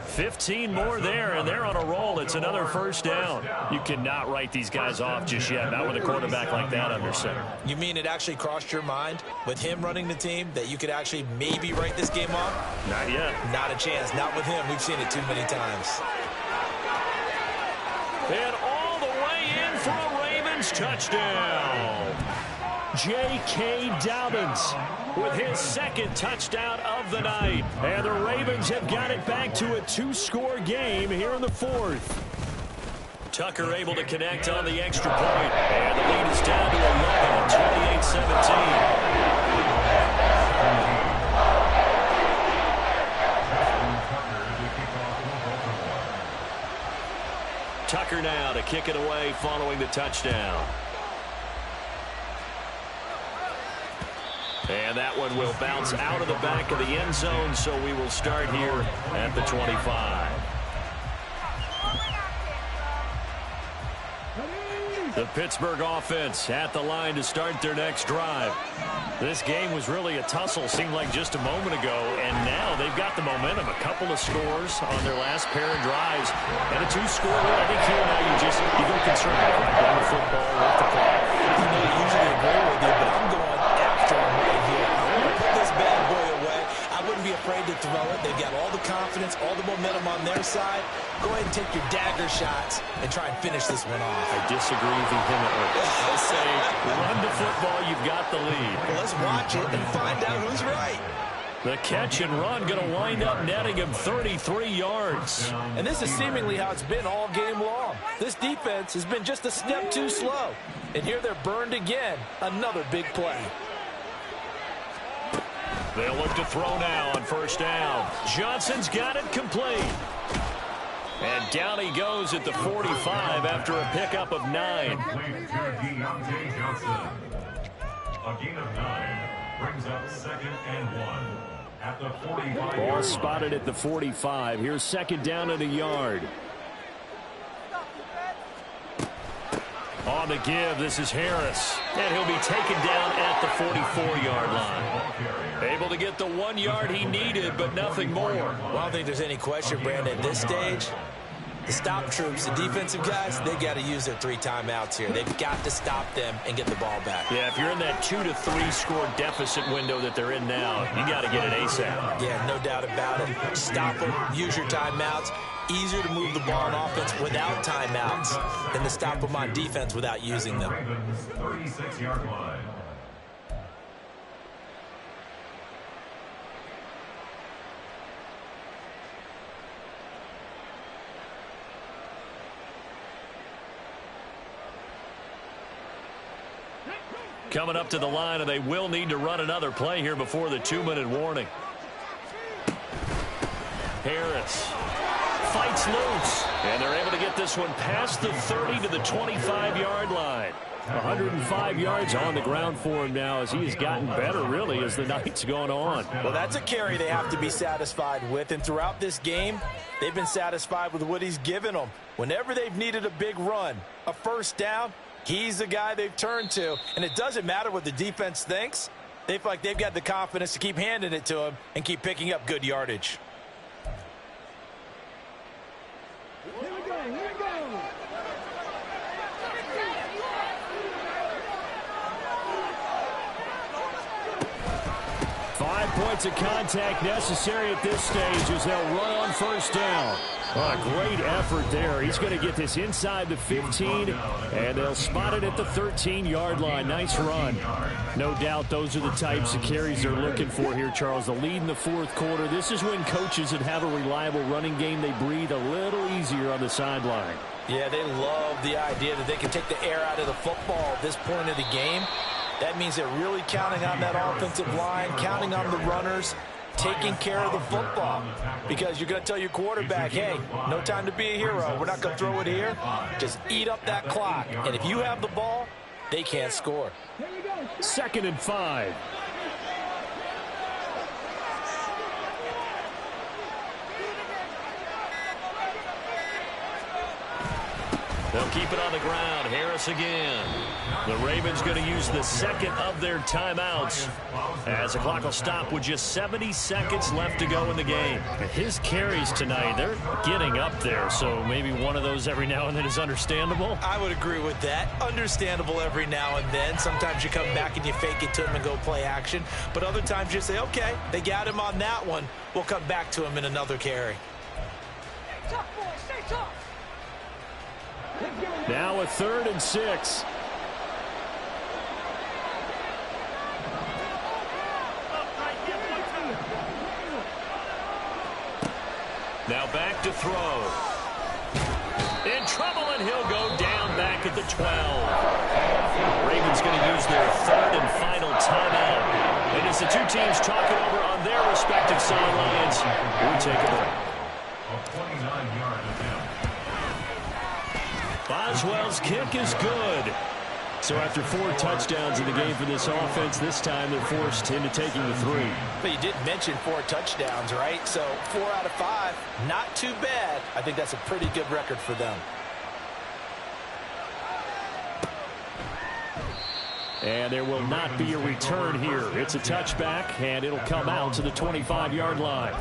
15 more there, and they're on a roll. It's another 1st down. You cannot write these guys off just yet, not with a quarterback like that under center. You mean it actually crossed your mind with him running the team that you could actually maybe write this game off? Not yet. Not a chance. Not with him. We've seen it too many times. And all the way in for a Ravens touchdown. J.K. Dobbins with his 2nd touchdown of the night. And the Ravens have got it back to a 2-score game here in the 4th. Tucker able to connect on the extra point. And the lead is down to 11, 28-17. Tucker now to kick it away following the touchdown. And that one will bounce out of the back of the end zone, so we will start here at the 25. The Pittsburgh offense at the line to start their next drive. This game was really a tussle, seemed like just a moment ago, and now they've got the momentum. A couple of scores on their last pair of drives, and a 2-score lead. I think here now you go conservative, right? Run the football with the clock. You know, I usually agree with you, but I'm going after him right here. I want to put this bad boy away. I wouldn't be afraid to throw it. They've got all the confidence, all the momentum on their side. Go ahead and take your dagger shots and try and finish this one off. I disagree vehemently. I say run the football, you've got the lead. Well, let's watch it and find out who's right. The catch and run going to wind up netting him 33 yards. And this is seemingly how it's been all game long. This defense has been just a step too slow. And here they're burned again. Another big play. They'll look to throw now on 1st down. Johnson's got it complete. And down he goes at the 45 after a pickup of 9. Deontay Johnson. A gain of 9 brings up 2nd and 1 at the 45. Ball spotted at the 45. Here's 2nd down and a yard. On the give, this is Harris. And he'll be taken down at the 44-yard line. Able to get the 1 yard he needed, but nothing more. Well, I don't think there's any question, Brandon, at this stage, The stop troops, the defensive guys, they got to use their 3 timeouts here. They've got to stop them and get the ball back. Yeah, if you're in that 2 to 3 score deficit window that they're in now, you got to get it ASAP. Yeah, no doubt about it. Stop them, use your timeouts. Easier to move the ball on offense without timeouts than to stop them on defense without using them. Ravens 36-yard line. Coming up to the line, and they will need to run another play here before the 2-minute warning. Harris fights loose, and they're able to get this one past the 30 to the 25-yard line. 105 yards on the ground for him now as he has gotten better, really, as the night's gone on. Well, that's a carry they have to be satisfied with, and throughout this game, they've been satisfied with what he's given them. Whenever they've needed a big run, a first down, he's the guy they've turned to, and it doesn't matter what the defense thinks. They feel like they've got the confidence to keep handing it to him and keep picking up good yardage. Here we go, here we go. 5 points of contact necessary at this stage as they'll run on first down. Oh, a great effort there. He's going to get this inside the 15, and they'll spot it at the 13-yard line. Nice run. No doubt those are the types of carries they're looking for here, Charles. The lead in the fourth quarter. This is when coaches that have a reliable running game, they breathe a little easier on the sideline. Yeah, they love the idea that they can take the air out of the football at this point of the game. That means they're really counting on that offensive line, counting on the runners, taking care of the football. Because you're going to tell your quarterback, hey, no time to be a hero. We're not going to throw it here. Just eat up that clock. And if you have the ball, they can't score. 2nd and 5. They'll keep it on the ground. Harris again. The Ravens going to use the second of their timeouts as the clock will stop with just 70 seconds left to go in the game. His carries tonight, they're getting up there, so maybe one of those every now and then is understandable. I would agree with that. Understandable every now and then. Sometimes you come back and you fake it to him and go play action. But other times you say, okay, they got him on that one. We'll come back to him in another carry. Stay tough, boys. Stay tough. Now a 3rd and 6. Now back to throw. In trouble, and he'll go down back at the 12. Ravens going to use their 3rd and final timeout. And as the two teams talk it over on their respective sidelines, we'll take a break. A 29-yard attempt. Boswell's kick is good. So after 4 touchdowns in the game for this offense, this time they're forced into taking the 3. But you did mention 4 touchdowns, right? So 4 out of 5, not too bad. I think that's a pretty good record for them. And there will not be a return here. It's a touchback, and it'll come out to the 25-yard line.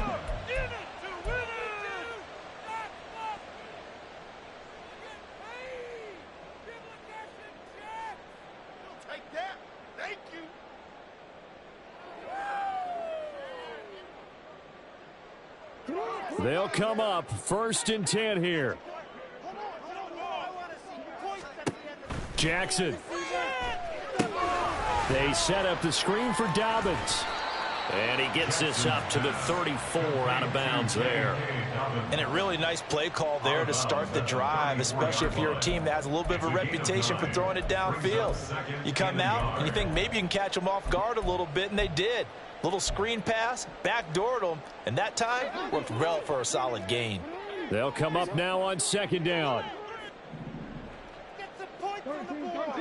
They'll come up 1st and 10 here. Jackson. They set up the screen for Dobbins. And he gets this up to the 34 out of bounds there. And a really nice play call there to start the drive, especially if you're a team that has a little bit of a reputation for throwing it downfield. You come out and you think maybe you can catch them off guard a little bit, and they did. Little screen pass, backdoored them, and that time worked well for a solid gain. They'll come up now on 2nd down. Get the point from the ball.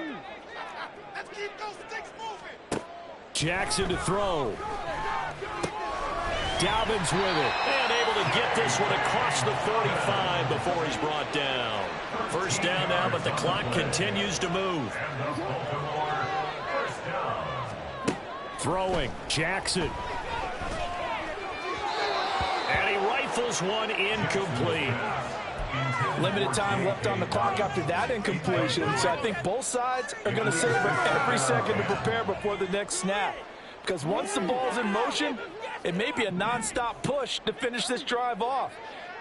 Let's keep those sticks moving. Jackson to throw. Dobbins with it. And able to get this one across the 45 before he's brought down. First down now, but the clock continues to move. Throwing, Jackson. And he rifles one incomplete. Limited time left on the clock after that incompletion, so I think both sides are going to savor every second to prepare before the next snap. Because once the ball's in motion, it may be a nonstop push to finish this drive off.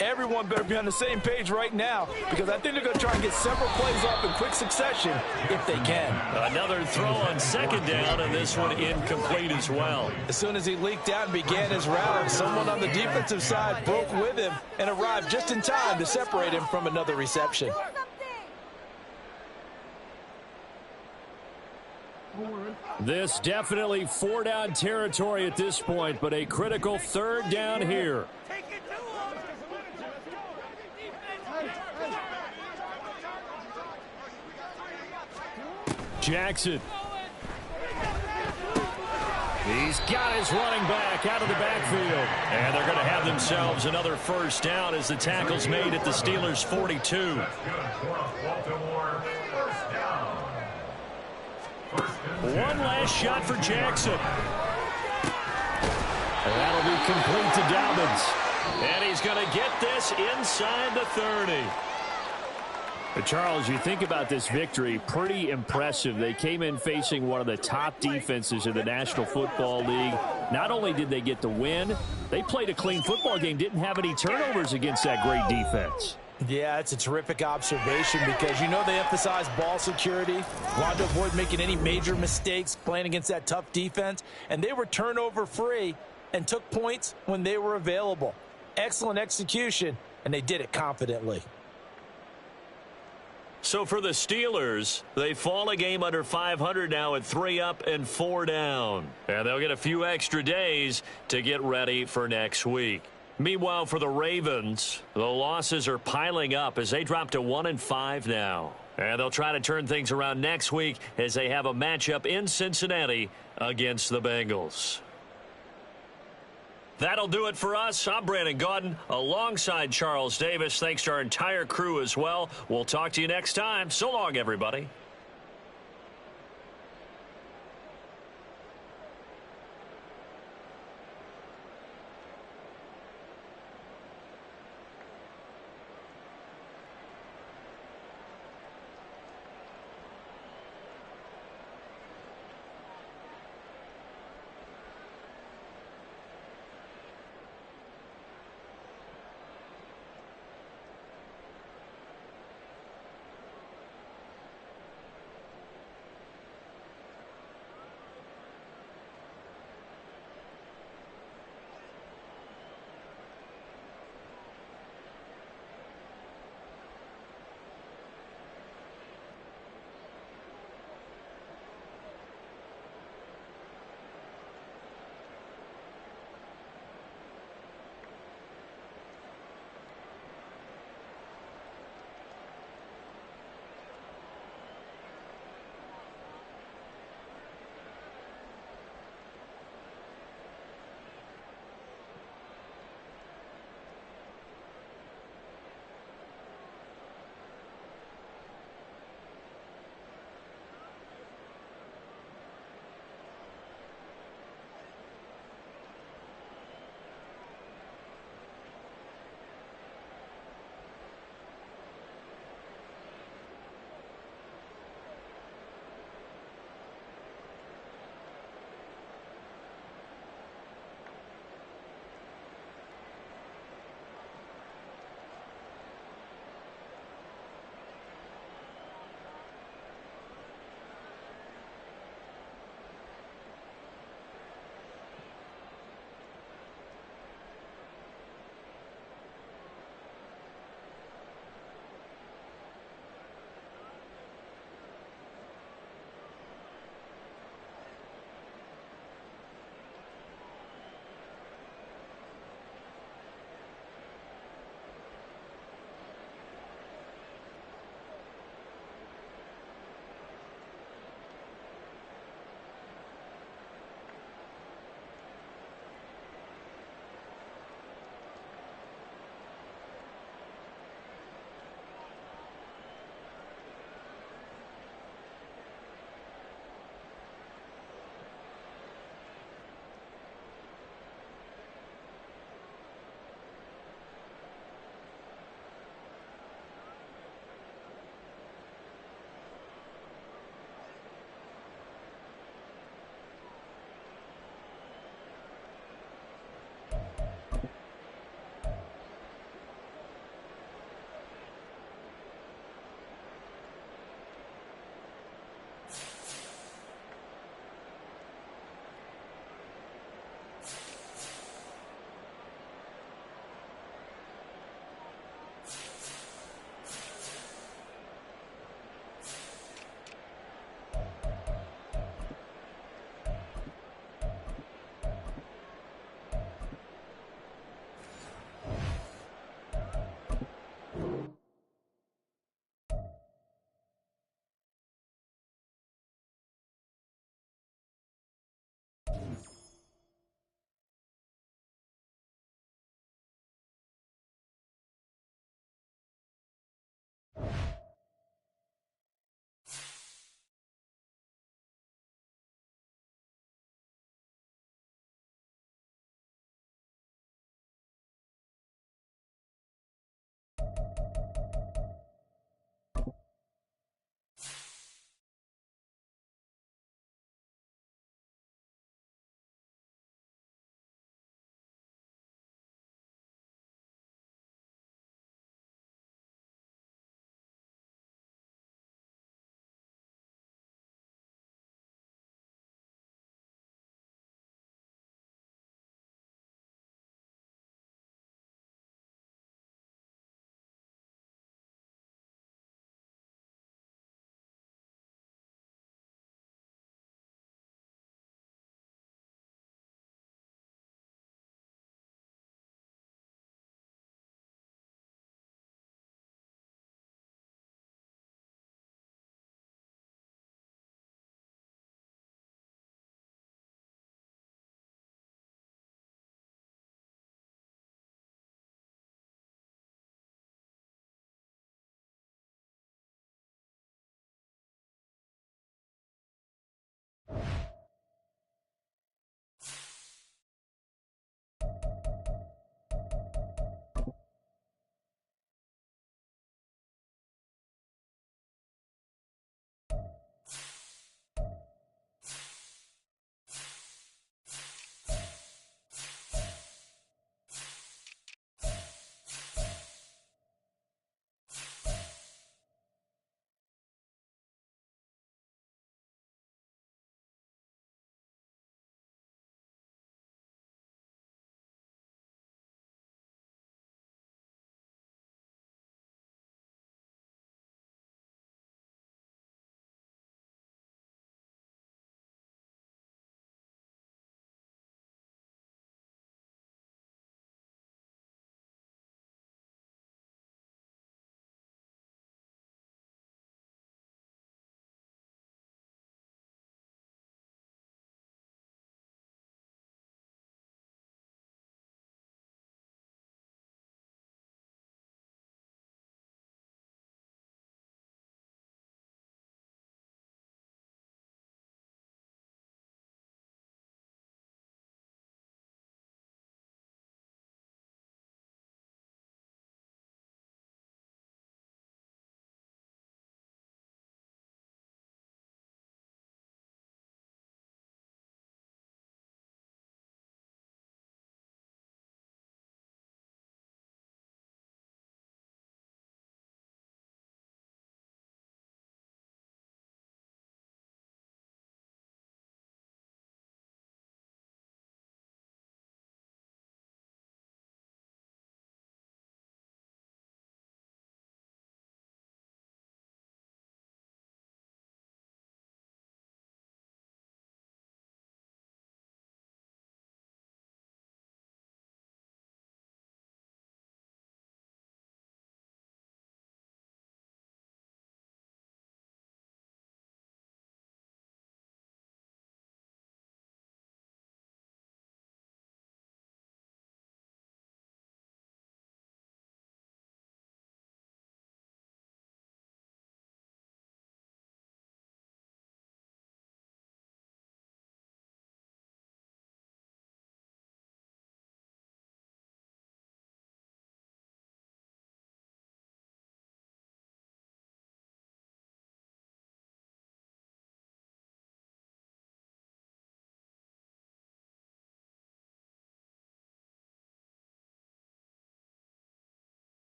Everyone better be on the same page right now, because I think they're going to try and get several plays off in quick succession if they can. Another throw on second down, and this one incomplete as well. As soon as he leaked out and began his route, someone on the defensive side broke with him and arrived just in time to separate him from another reception. This definitely four-down territory at this point, but a critical third down here. Jackson. He's got his running back out of the backfield. And they're going to have themselves another first down as the tackle's made at the Steelers' 42. One last shot for Jackson. And that'll be complete to Dobbins. And he's going to get this inside the 30. But Charles, you think about this victory, pretty impressive. They came in facing one of the top defenses in the National Football League. Not only did they get the win, they played a clean football game, didn't have any turnovers against that great defense. Yeah, it's a terrific observation because you know they emphasize ball security, wanted to avoid making any major mistakes playing against that tough defense, and they were turnover free and took points when they were available. Excellent execution, and they did it confidently. So for the Steelers, they fall a game under 500 now at 3 up and 4 down. And they'll get a few extra days to get ready for next week. Meanwhile, for the Ravens, the losses are piling up as they drop to 1-5 now. And they'll try to turn things around next week as they have a matchup in Cincinnati against the Bengals. That'll do it for us. I'm Brandon Gaudin alongside Charles Davis. Thanks to our entire crew as well. We'll talk to you next time. So long, everybody.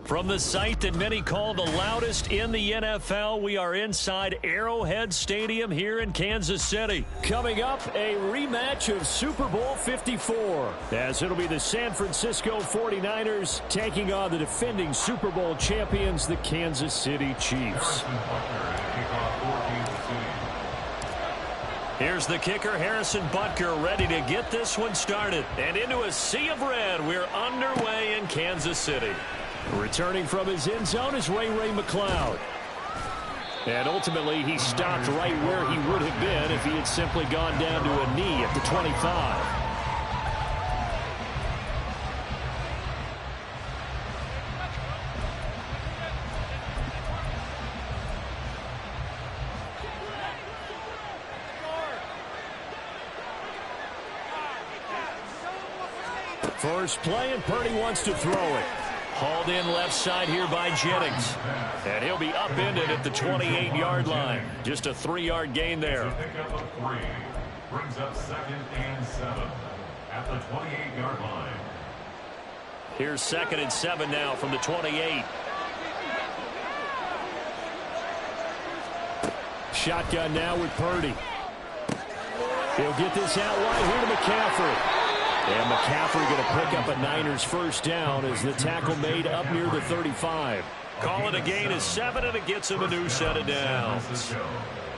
From the site that many call the loudest in the NFL, we are inside Arrowhead Stadium here in Kansas City. Coming up, a rematch of Super Bowl 54, as it'll be the San Francisco 49ers taking on the defending Super Bowl champions, the Kansas City Chiefs. Here's the kicker, Harrison Butker, ready to get this one started. And into a sea of red, we're underway in Kansas City. Returning from his end zone is Ray McCloud. And ultimately, he stopped right where he would have been if he had simply gone down to a knee at the 25. First play, and Purdy wants to throw it. Hauled in left side here by Jennings. And he'll be upended at the 28-yard line. Just a 3-yard gain there. Pickup of 3 brings up 2nd and 7 at the 28-yard line. Here's 2nd and 7 now from the 28. Shotgun now with Purdy. He'll get this out wide here to McCaffrey. And McCaffrey going to pick up a Niners first down as the tackle made up near the 35. Call it a gain of 7, and it gets him a new set of downs.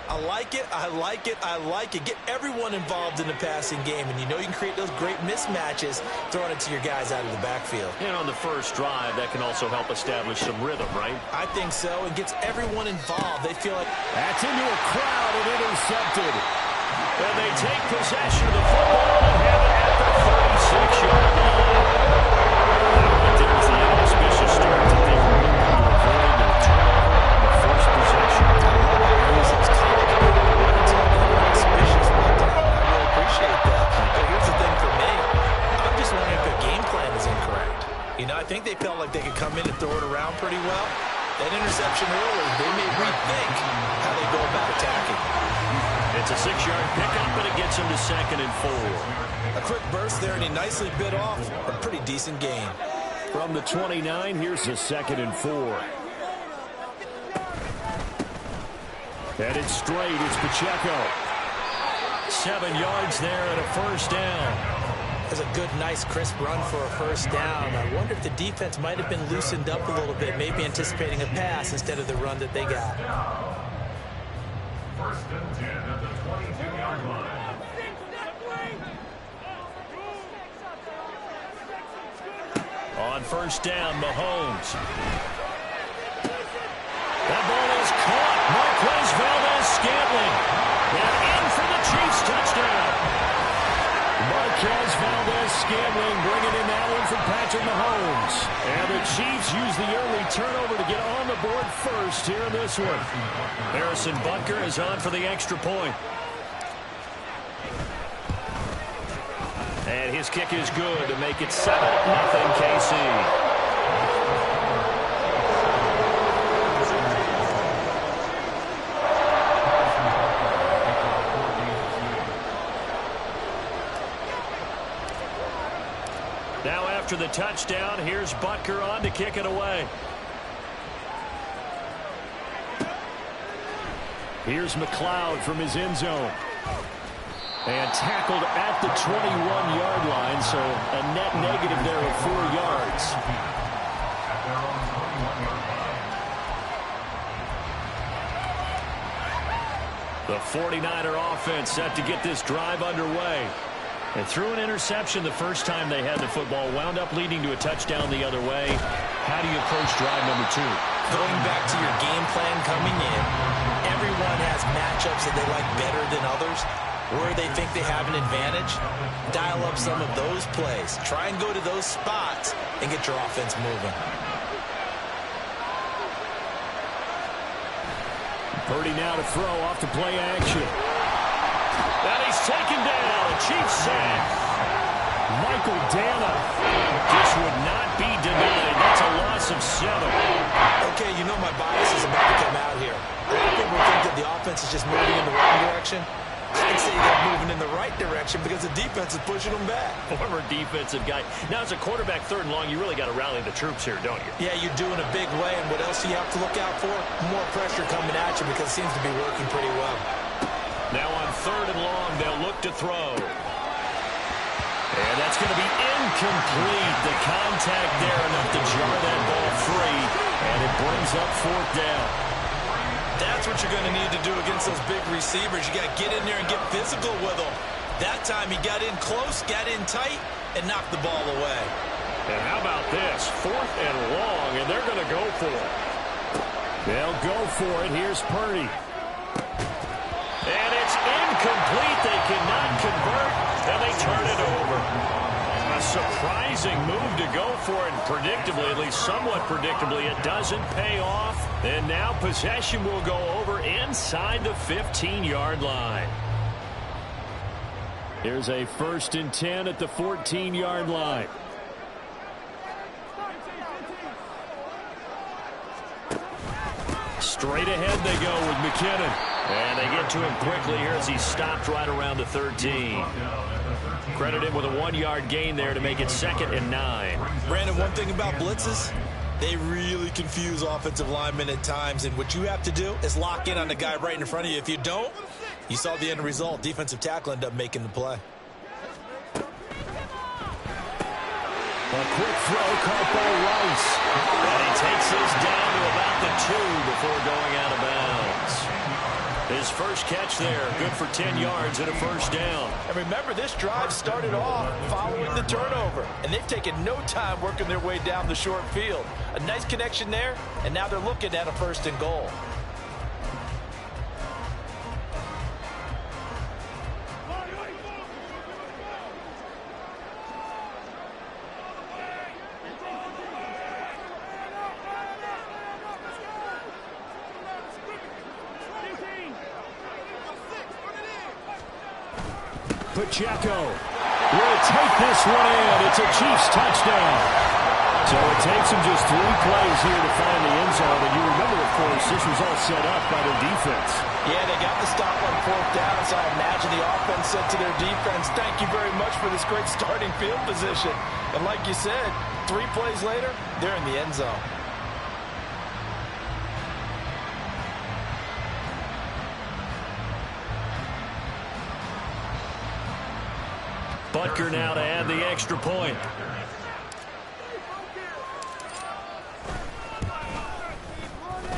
I like it, I like it, I like it. Get everyone involved in the passing game, and you know you can create those great mismatches throwing it to your guys out of the backfield. And on the first drive, that can also help establish some rhythm, right? I think so. It gets everyone involved. They feel like... That's into a crowd and intercepted. And they take possession of the football and have it at the 36-yard line. It was the inauspicious start that they were able to avoid the turnover on the first possession. I love how he uses college words like inauspicious. I really appreciate that. But here's the thing for me. I'm just wondering if their game plan is incorrect. You know, I think they felt like they could come in and throw it around pretty well. That interception early, they may rethink how they go about attacking. It's a 6-yard pickup, but it gets him to 2nd and 4. A quick burst there, and he nicely bit off a pretty decent gain. From the 29, here's a 2nd and 4. And it's straight. It's Pacheco. 7 yards there and a first down. There's a good, nice, crisp run for a first down. I wonder if the defense might have been loosened up a little bit, maybe anticipating a pass instead of the run that they got. 1st and 10 at the 22-yard line. On first down, Mahomes. That ball is caught. Marquez Valdes-Scantling. And in for the Chiefs touchdown. Marquez Valdes-Scantling bringing in that one from Patrick Mahomes. And the Chiefs use the early turnover to get on the board first here in this one. Harrison Butker is on for the extra point. And his kick is good to make it 7-0 KC. Now after the touchdown, here's Butker on to kick it away. Here's McCloud from his end zone. And tackled at the 21-yard line, so a net negative there of 4 yards. The 49er offense set to get this drive underway. And threw an interception the first time they had the football, wound up leading to a touchdown the other way. How do you approach drive number 2? Going back to your game plan coming in, everyone has matchups that they like better than others. Where they think they have an advantage, dial up some of those plays. Try and go to those spots and get your offense moving. Purdy now to throw off the play action. And he's taken down. A Chiefs sack. Michael Dana. This would not be denied. That's a loss of 7. Okay, you know my bias is about to come out here. A lot of people think that the offense is just moving in the wrong direction. I'd say they're moving in the right direction because the defense is pushing them back. Former defensive guy. Now, as a quarterback, 3rd and long, you really got to rally the troops here, don't you? Yeah, you're doing a big way, and what else do you have to look out for? More pressure coming at you because it seems to be working pretty well. Now on 3rd and long, they'll look to throw. And that's going to be incomplete. The contact there enough to jar that ball free, and it brings up 4th down. That's what you're going to need to do against those big receivers. You got to get in there and get physical with them. That time he got in close, got in tight, and knocked the ball away. And how about this? 4th and long, and they're going to go for it. They'll go for it. Here's Purdy. And it's incomplete. They cannot convert, and they turn it over. A surprising move to go for it, and predictably, at least somewhat predictably, it doesn't pay off. And now possession will go over inside the 15-yard line. Here's a 1st and 10 at the 14-yard line. Straight ahead they go with McKinnon. And they get to him quickly here as he stopped right around the 13. Credit him with a 1-yard gain there to make it 2nd and 9. Brandon, one thing about blitzes, they really confuse offensive linemen at times, and what you have to do is lock in on the guy right in front of you. If you don't, you saw the end result. Defensive tackle ended up making the play. A quick throw, Carpo Rice. And he takes this down to about the 2 before going out of bounds. His first catch there, good for 10 yards and a 1st down. And remember, this drive started off following the turnover, and they've taken no time working their way down the short field. A nice connection there, and now they're looking at a 1st and goal. Pacheco will take this one in. It's a Chiefs touchdown. So it takes them just 3 plays here to find the end zone. And you remember, of course, this was all set up by their defense. Yeah, they got the stop on 4th down, so I imagine the offense said to their defense, thank you very much for this great starting field position. And like you said, 3 plays later, they're in the end zone. Butker now to add the extra point.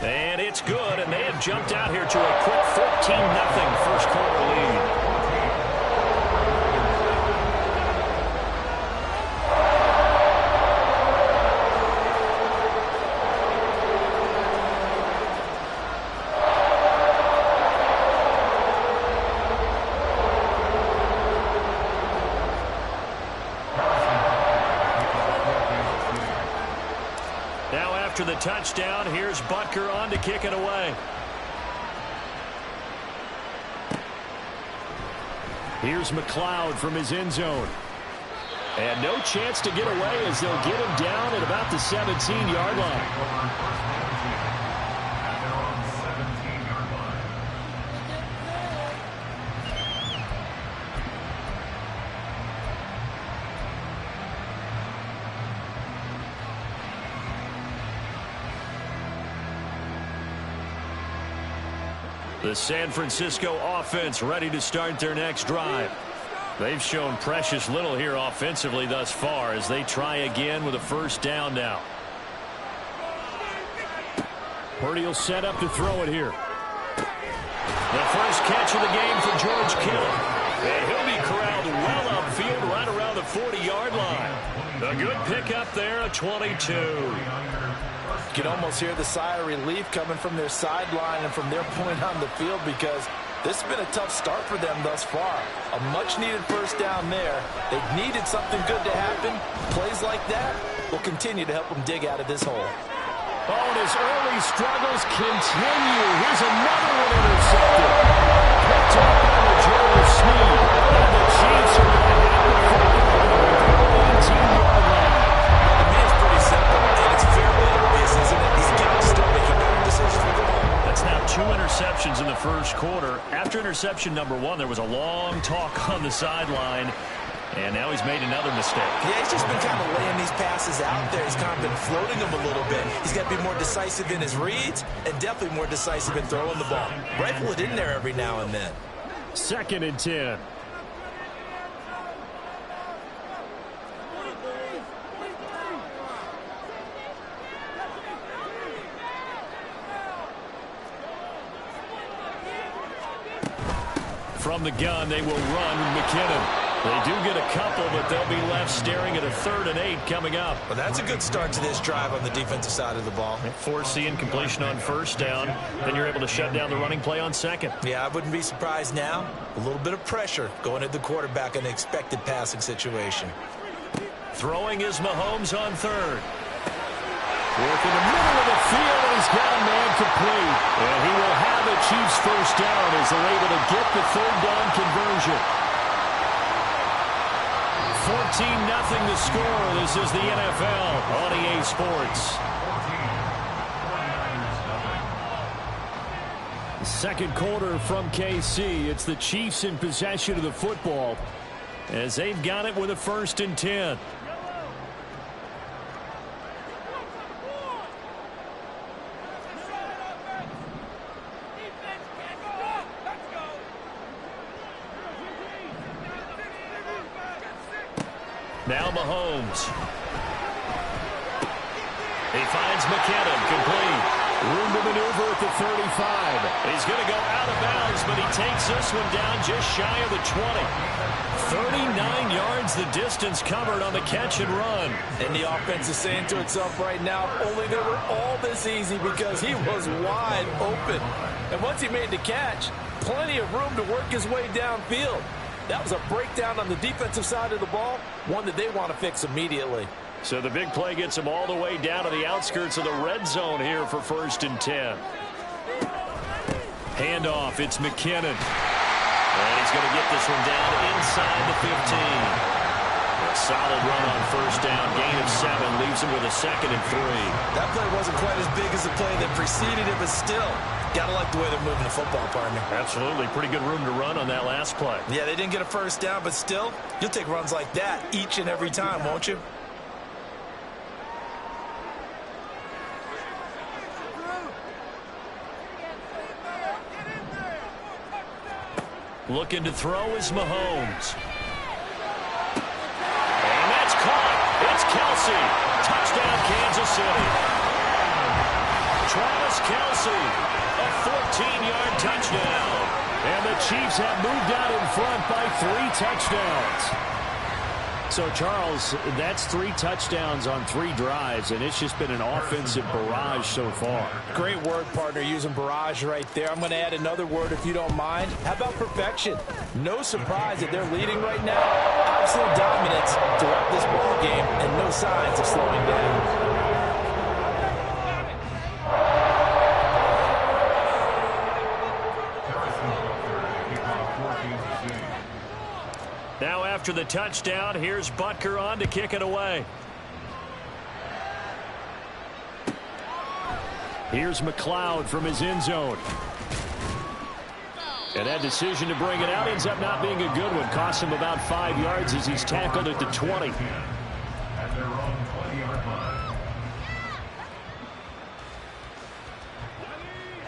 And it's good, and they have jumped out here to a quick 14-0 first quarter lead. After the touchdown, here's Butker on to kick it away. Here's McLeod from his end zone. And no chance to get away as they'll get him down at about the 17-yard line. The San Francisco offense ready to start their next drive. They've shown precious little here offensively thus far as they try again with a 1st down now. Purdy will set up to throw it here. The first catch of the game for George Kittle. And he'll be corralled well upfield right around the 40-yard line. A good pickup there, a 22. You can almost hear the sigh of relief coming from their sideline and from their point on the field because this has been a tough start for them thus far. A much-needed 1st down there. They've needed something good to happen. Plays like that will continue to help them dig out of this hole. Oh, and his early struggles continue. Here's another one intercepted. Picked up by the Joe Snead. And the Chiefs are going to have the football on the 18-yard line. To me, it's pretty simple, and it's fairly obvious, isn't it? He's got to start making better decisions with the ball. That's now 2 interceptions in the first quarter. After interception number 1, there was a long talk on the sideline. And now he's made another mistake. Yeah, he's just been kind of laying these passes out there. He's kind of been floating them a little bit. He's got to be more decisive in his reads and definitely more decisive in throwing the ball. Rifle it in there every now and then. 2nd and 10. From the gun, they will run McKinnon. They do get a couple, but they'll be left staring at a 3rd and 8 coming up. Well, that's a good start to this drive on the defensive side of the ball. Force the incompletion on 1st down. Then you're able to shut down the running play on 2nd. Yeah, I wouldn't be surprised now. A little bit of pressure going at the quarterback in an expected passing situation. Throwing is Mahomes on 3rd. Work in the middle of the field, and he's got a man complete. And he will have the Chiefs' 1st down as they're able to get the 3rd down conversion. 14-0 the score. This is the NFL on EA Sports. Second quarter from KC. It's the Chiefs in possession of the football as they've got it with a 1st and 10. Now Mahomes. He finds McKinnon, complete. Room to maneuver at the 35. He's going to go out of bounds, but he takes this one down just shy of the 20. 39 yards the distance covered on the catch and run. And the offense is saying to itself right now, only they were all this easy because he was wide open. And once he made the catch, plenty of room to work his way downfield. That was a breakdown on the defensive side of the ball, one that they want to fix immediately. So the big play gets him all the way down to the outskirts of the red zone here for 1st and 10. Handoff, it's McKinnon. And he's going to get this one down inside the 15. A solid run on 1st down. Gain of 7 leaves him with a 2nd and 3. That play wasn't quite as big as the play that preceded it, but still, gotta like the way they're moving the football, partner. Absolutely. Pretty good room to run on that last play. Yeah, they didn't get a 1st down, but still, you'll take runs like that each and every time, won't you? Looking to throw is Mahomes. And that's caught. It's Kelce. Touchdown, Kansas City. Travis Kelce, a 14-yard touchdown. And the Chiefs have moved out in front by 3 touchdowns. So, Charles, that's 3 touchdowns on 3 drives, and it's just been an offensive barrage so far. Great word, partner, using barrage right there. I'm going to add another word if you don't mind. How about perfection? No surprise that they're leading right now. Absolute dominance throughout this ball game and no signs of slowing down. Now after the touchdown, here's Butker on to kick it away. Here's McLeod from his end zone. And that decision to bring it out ends up not being a good one. Costs him about 5 yards as he's tackled at the 20. At their own 20-yard line.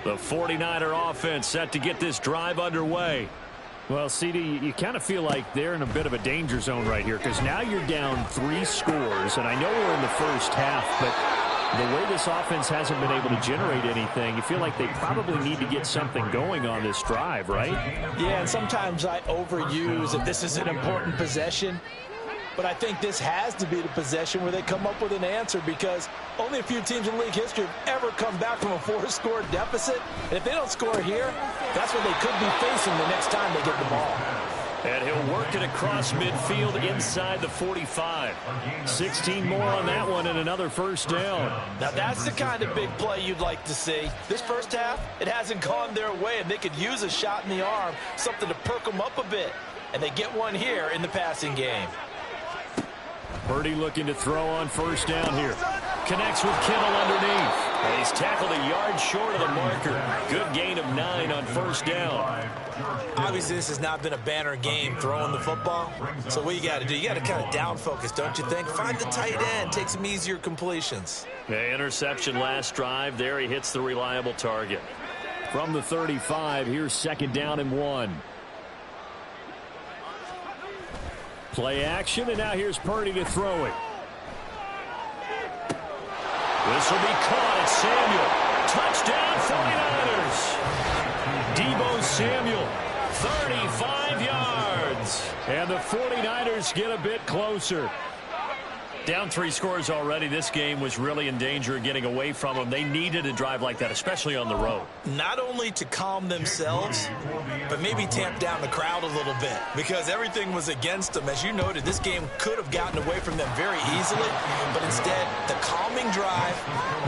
The 49er offense set to get this drive underway. Well, CD, you kind of feel like they're in a bit of a danger zone right here because now you're down 3 scores, and I know we're in the first half, but the way this offense hasn't been able to generate anything, you feel like they probably need to get something going on this drive, right? Yeah, and sometimes I overuse that this is an important possession. But I think this has to be the possession where they come up with an answer because only a few teams in league history have ever come back from a 4-score deficit. And if they don't score here, that's what they could be facing the next time they get the ball. And he'll work it across midfield inside the 45. 16 more on that one and another 1st down. Now that's the kind of big play you'd like to see. This first half, it hasn't gone their way, and they could use a shot in the arm, something to perk them up a bit. And they get one here in the passing game. Purdy looking to throw on 1st down here. connects with Kittle underneath. And he's tackled a yard short of the marker. Good gain of 9 on first down. Obviously, this has not been a banner game throwing the football. So what you got to do, you got to kind of down focus, don't you think? Find the tight end, take some easier completions. The interception last drive. There he hits the reliable target. From the 35, here's 2nd down and 1. Play action, and now here's Purdy to throw it. This will be caught. It's Samuel. Touchdown, 49ers. Deebo Samuel, 35 yards. And the 49ers get a bit closer. Down 3 scores already. This game was really in danger of getting away from them. They needed a drive like that, especially on the road. Not only to calm themselves, but maybe tamp down the crowd a little bit because everything was against them. As you noted, this game could have gotten away from them very easily, but instead, the calming drive,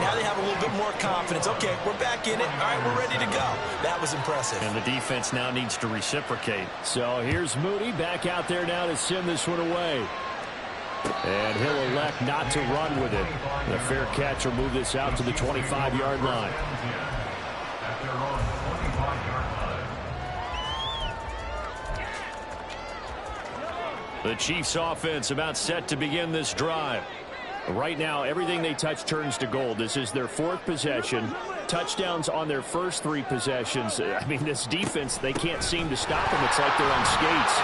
now they have a little bit more confidence. Okay, we're back in it. All right, we're ready to go. That was impressive. And the defense now needs to reciprocate. So here's Moody back out there now to send this one away. And he'll elect not to run with it. And a fair catch will move this out to the 25-yard line. The Chiefs offense about set to begin this drive. Right now, everything they touch turns to gold. This is their 4th possession. Touchdowns on their first 3 possessions. I mean, this defense, they can't seem to stop them. It's like they're on skates.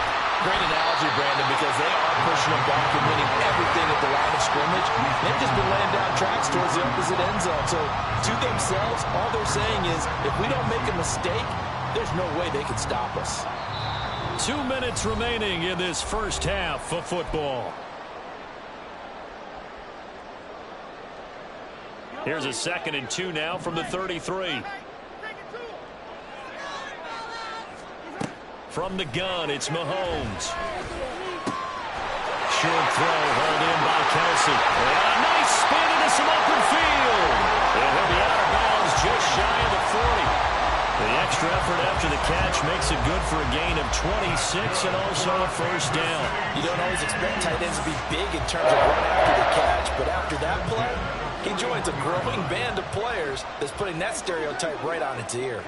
Great analogy, Brandon, because they are pushing them back and winning everything at the line of scrimmage. They've just been laying down tracks towards the opposite end zone. So, to themselves, all they're saying is, if we don't make a mistake, there's no way they can stop us. 2 minutes remaining in this first half of football. Here's a 2nd and 2 now from the 33. From the gun, it's Mahomes. Short throw, hauled in by Kelsey. And a nice spin into some open field. And he'll be out of bounds just shy of the 40. The extra effort after the catch makes it good for a gain of 26 and also a first down. You don't always expect tight ends to be big in terms of run after the catch, but after that play, he joins a growing band of players that's putting that stereotype right on its ear.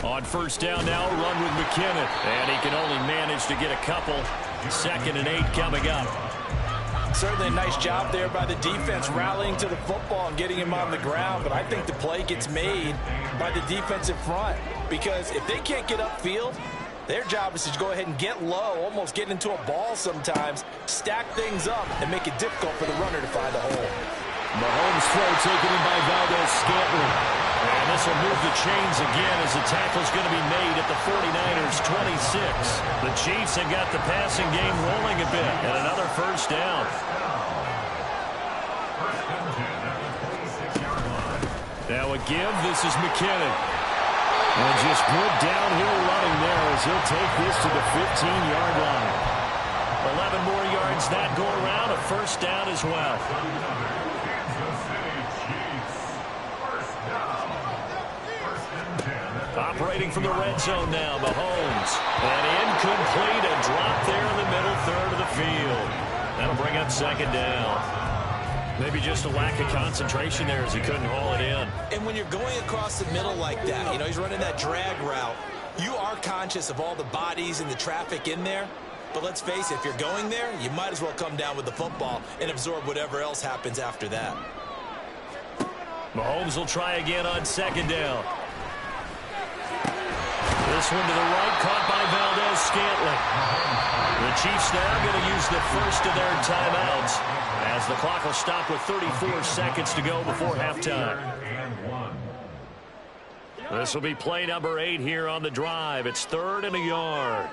On first down now, run with McKinnon. And he can only manage to get a couple. 2nd and 8 coming up. Certainly a nice job there by the defense rallying to the football and getting him on the ground, but I think the play gets made by the defensive front because if they can't get upfield, their job is to go ahead and get low, almost get into a ball sometimes, stack things up, and make it difficult for the runner to find a hole. Mahomes' throw taken in by Valdes-Scantling. And this will move the chains again as the tackle's going to be made at the 49ers' 26. The Chiefs have got the passing game rolling a bit. And another first down. Now a give. This is McKinnon. And just good downhill running there as he'll take this to the 15-yard line. 11 more yards that go around. A first down as well. Operating from the red zone now, Mahomes. And incomplete, a drop there in the middle third of the field. That'll bring up 2nd down. Maybe just a lack of concentration there as he couldn't haul it in. And when you're going across the middle like that, you know, he's running that drag route, you are conscious of all the bodies and the traffic in there. But let's face it, if you're going there, you might as well come down with the football and absorb whatever else happens after that. Mahomes will try again on 2nd down. This one to the right, caught by Valdes-Scantling. The Chiefs now going to use the first of their timeouts as the clock will stop with 34 seconds to go before halftime. This will be play number 8 here on the drive. It's 3rd and a yard.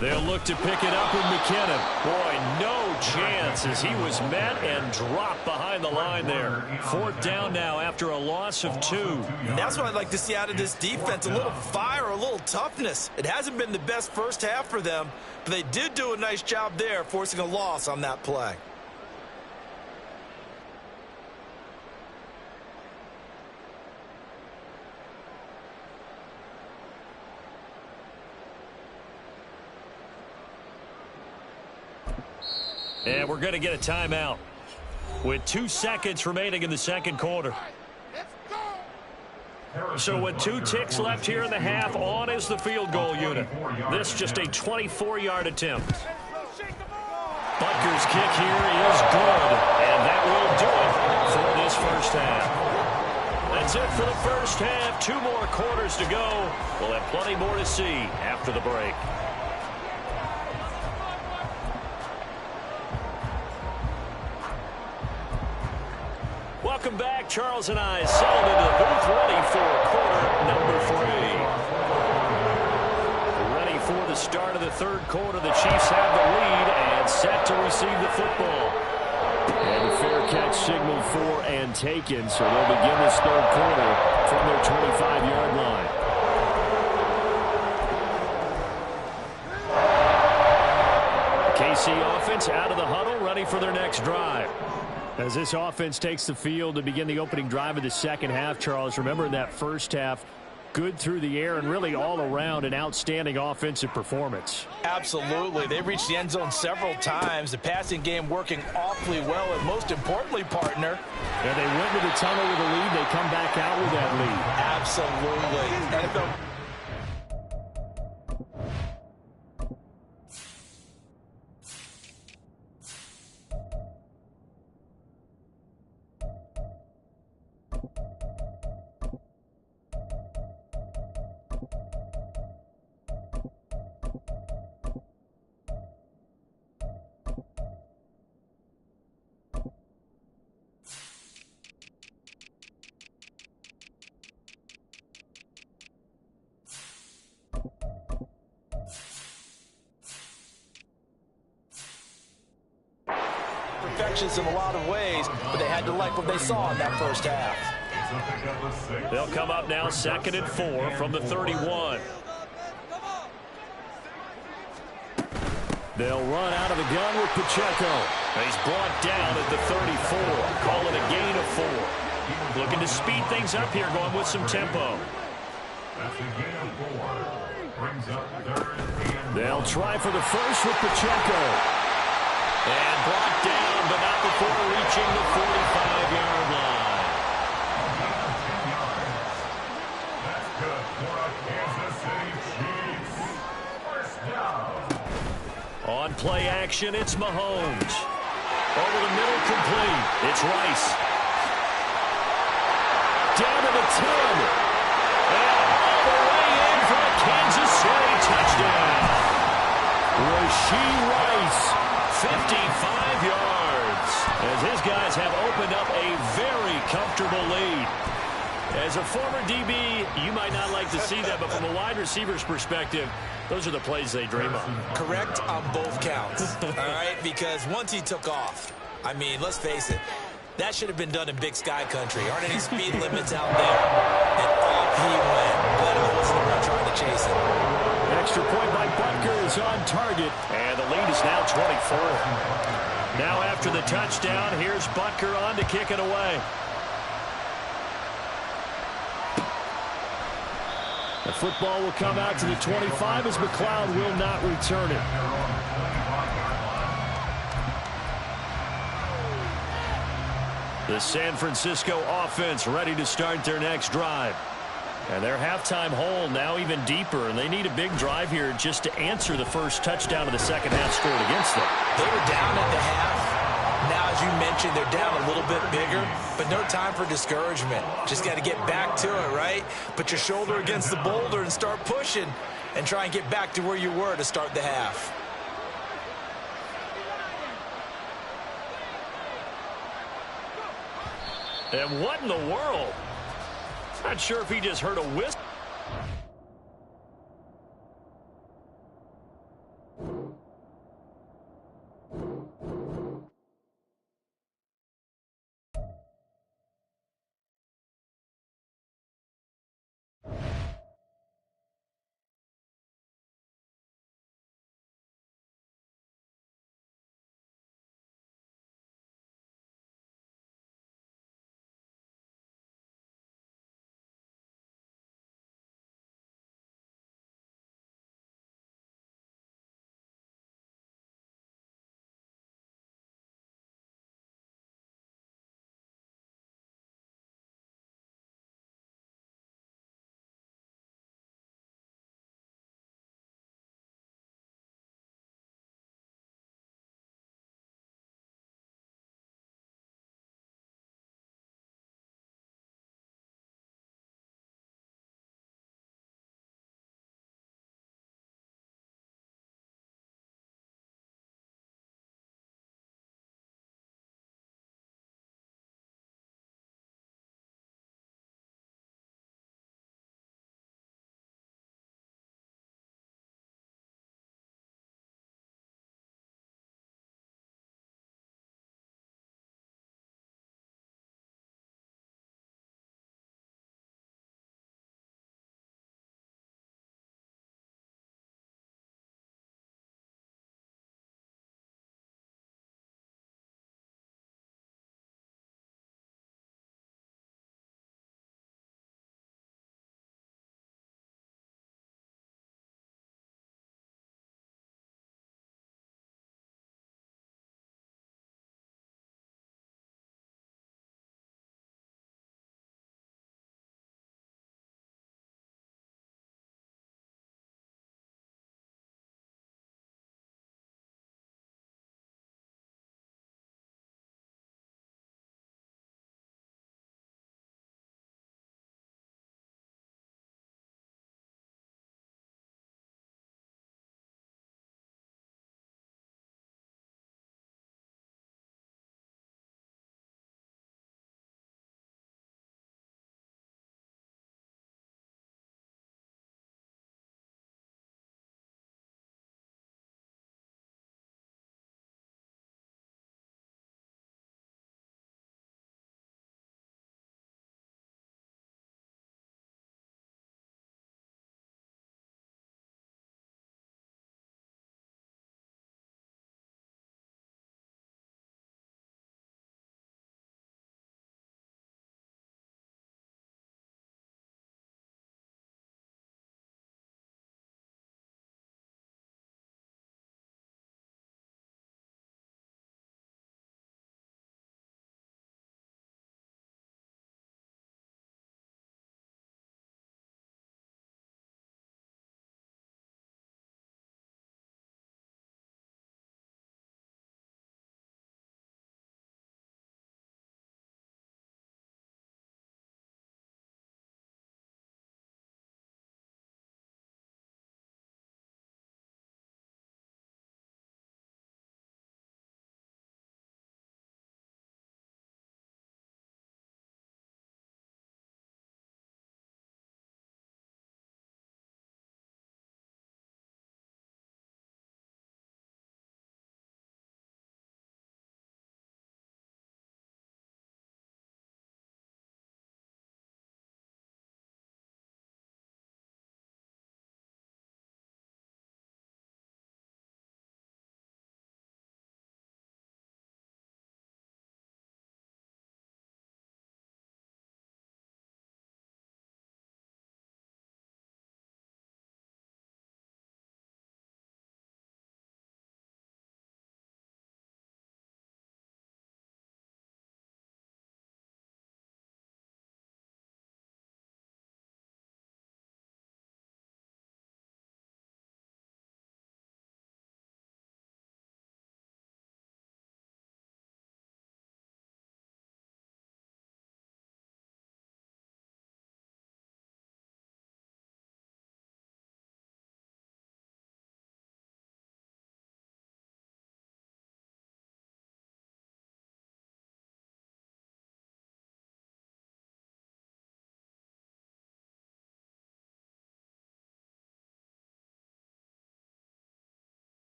They'll look to pick it up with McKinnon. Boy, no chance as he was met and dropped behind the line there. 4th down now after a loss of 2. And that's what I'd like to see out of this defense, a little fire, a little toughness. It hasn't been the best first half for them, but they did do a nice job there forcing a loss on that play. And we're going to get a timeout with 2 seconds remaining in the second quarter. So with 2 ticks left here in the half, on is the field goal unit. This just a 24-yard attempt. Butker's kick here is good, and that will do it for this first half. That's it for the first half. 2 more quarters to go. We'll have plenty more to see after the break. Welcome back. Charles and I settled into the booth, ready for quarter number 3. Ready for the start of the third quarter. The Chiefs have the lead and set to receive the football. And the fair catch signaled for and taken, so they'll begin this third quarter from their 25-yard line. KC offense out of the huddle, ready for their next drive. As this offense takes the field to begin the opening drive of the second half, Charles, remember in that first half, good through the air and really all around an outstanding offensive performance. Absolutely. They've reached the end zone several times. The passing game working awfully well, and most importantly, partner. And they went to the tunnel with a lead. They come back out with that lead. Absolutely. And the perfections in a lot of ways, but they had to like what they saw in that first half. They'll come up now 2nd and 4 from the 31. They'll run out of the gun with Pacheco. He's brought down at the 34. Call it a gain of 4. Looking to speed things up here, going with some tempo. That's a gain of 4. Brings up 3rd and They'll try for the first with Pacheco. And brought down, but not before reaching the 45-yard line. That's good for a Kansas City Chiefs. First down. On play action, it's Mahomes. Over the middle, complete. It's Rice. Down to the 10. And all the way in for a Kansas City touchdown. Rashee Rice. 55 yards, as his guys have opened up a very comfortable lead. As a former DB, you might not like to see that, but from a wide receiver's perspective, those are the plays they dream of. Correct on both counts, all right? Because once he took off, I mean, let's face it, that should have been done in Big Sky Country. Aren't any speed limits out there? And off he went. Glad I wasn't around trying to chase him. Extra point by Butker is on target, and the lead is now 24. Now after the touchdown, here's Butker on to kick it away. The football will come out to the 25 as McLeod will not return it. The San Francisco offense ready to start their next drive. And their halftime hole now even deeper, and they need a big drive here just to answer the first touchdown of the second half scored against them. They were down at the half. Now, as you mentioned, they're down a little bit bigger, but no time for discouragement. Just got to get back to it, right? Put your shoulder against the boulder and start pushing and try and get back to where you were to start the half. And what in the world? Not sure if he just heard a whistle.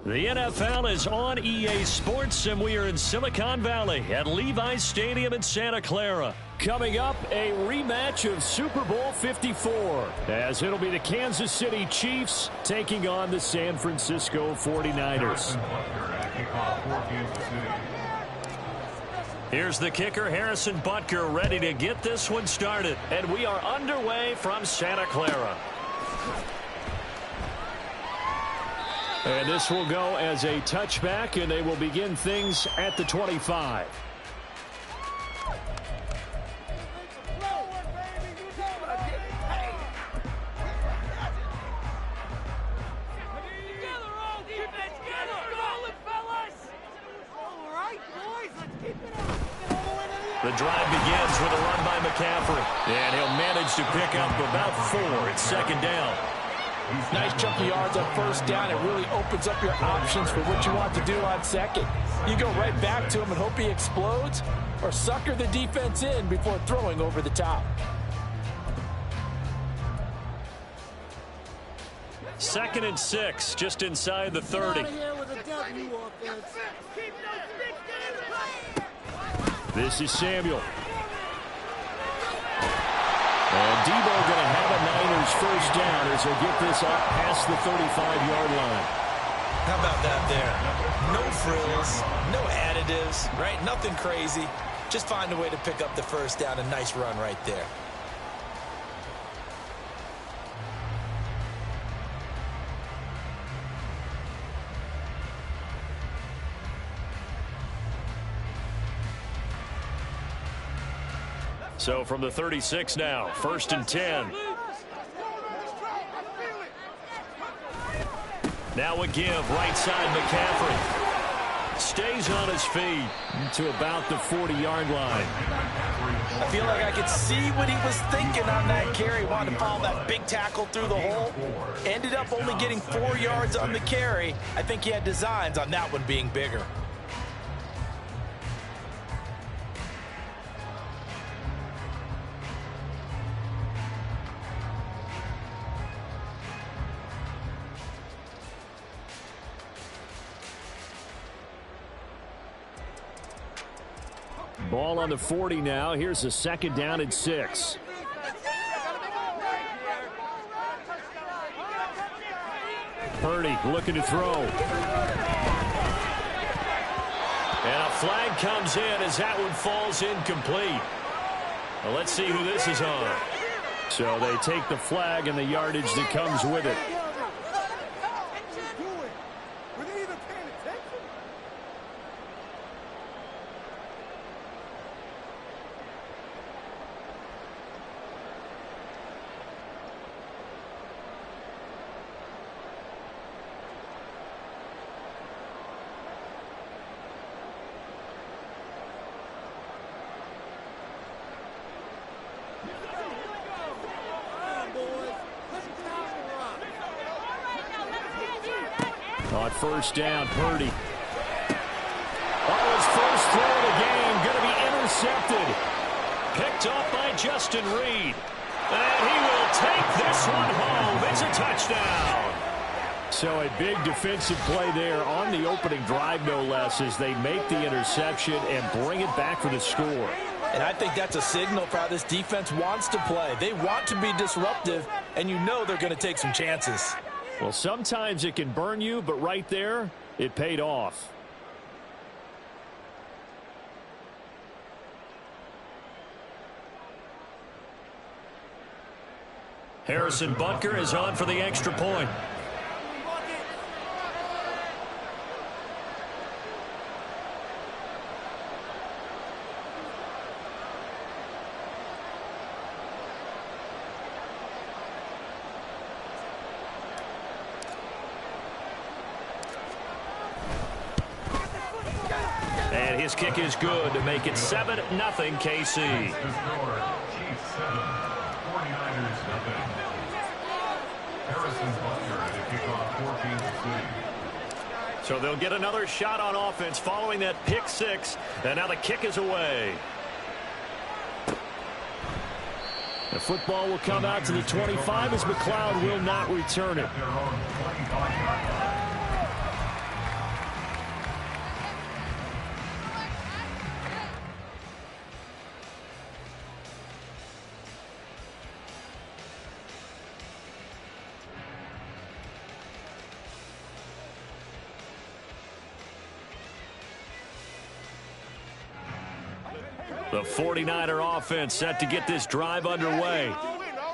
The NFL is on EA Sports, and we are in Silicon Valley at Levi's Stadium in Santa Clara. Coming up, a rematch of Super Bowl 54, as it'll be the Kansas City Chiefs taking on the San Francisco 49ers. Here's the kicker, Harrison Butker, ready to get this one started. And we are underway from Santa Clara. And this will go as a touchback, and they will begin things at the 25. The drive begins with a run by McCaffrey, and he'll manage to pick up about 4. It's second down. Nice chunk of yards on first down. It really opens up your options for what you want to do on second. You go right back to him and hope he explodes, or sucker the defense in before throwing over the top. Second and 6, just inside the 30. This is Samuel. And Debo going to have a Niners first down as he'll get this up past the 35-yard line. How about that there? No frills, no additives, right? Nothing crazy. Just find a way to pick up the first down. A nice run right there. So from the 36 now, first and 10. Now a give, right side McCaffrey. Stays on his feet to about the 40-yard line. I feel like I could see what he was thinking on that carry. Wanted to follow that big tackle through the hole. Ended up only getting 4 yards on the carry. I think he had designs on that one being bigger. Ball on the 40 now. Here's a second down and 6. Purdy looking to throw. And a flag comes in as that one falls incomplete. Well, let's see who this is on. So they take the flag and the yardage that comes with it. On first down, Purdy. His first throw of the game going to be intercepted. Picked off by Justin Reed. And he will take this one home. It's a touchdown. So a big defensive play there on the opening drive, no less, as they make the interception and bring it back for the score. And I think that's a signal for how this defense wants to play. They want to be disruptive, and you know they're going to take some chances. Well, sometimes it can burn you, but right there, it paid off. Harrison Butker is on for the extra point. And his kick is good to make it 7-0 KC. So they'll get another shot on offense following that pick six. And now the kick is away. The football will come out to the 25 as McLeod will not return it. The 49er offense set to get this drive underway.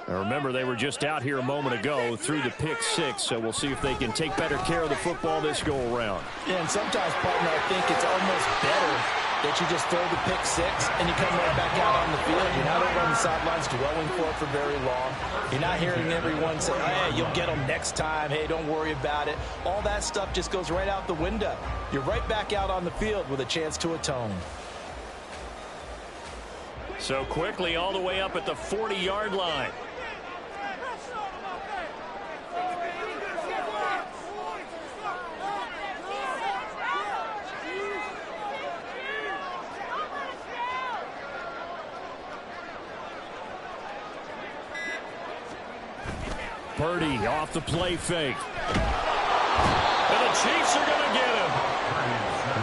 Now remember, they were just out here a moment ago through the pick six, so we'll see if they can take better care of the football this go-around. Yeah, and sometimes, partner, I think it's almost better that you just throw the pick six and you come right back out on the field. You're not over on the sidelines dwelling for it for very long. You're not hearing everyone say, hey, you'll get them next time. Hey, don't worry about it. All that stuff just goes right out the window. You're right back out on the field with a chance to atone. So quickly all the way up at the 40-yard line. Purdy off the play fake. And the Chiefs are going to get him.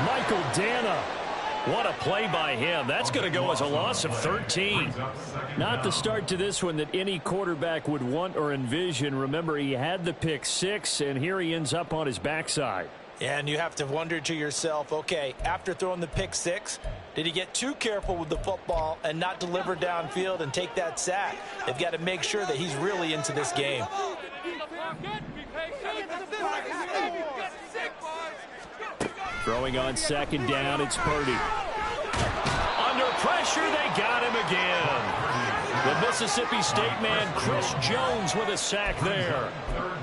Michael Dana. What a play by him. That's going to go as a loss of 13. Not the start to this one that any quarterback would want or envision. Remember, he had the pick six, and here he ends up on his backside. And you have to wonder to yourself, okay, after throwing the pick six, did he get too careful with the football and not deliver downfield and take that sack? They've got to make sure that he's really into this game. Throwing on second down, it's Purdy. Under pressure, they got him again. The Mississippi State man, Chris Jones, with a sack there.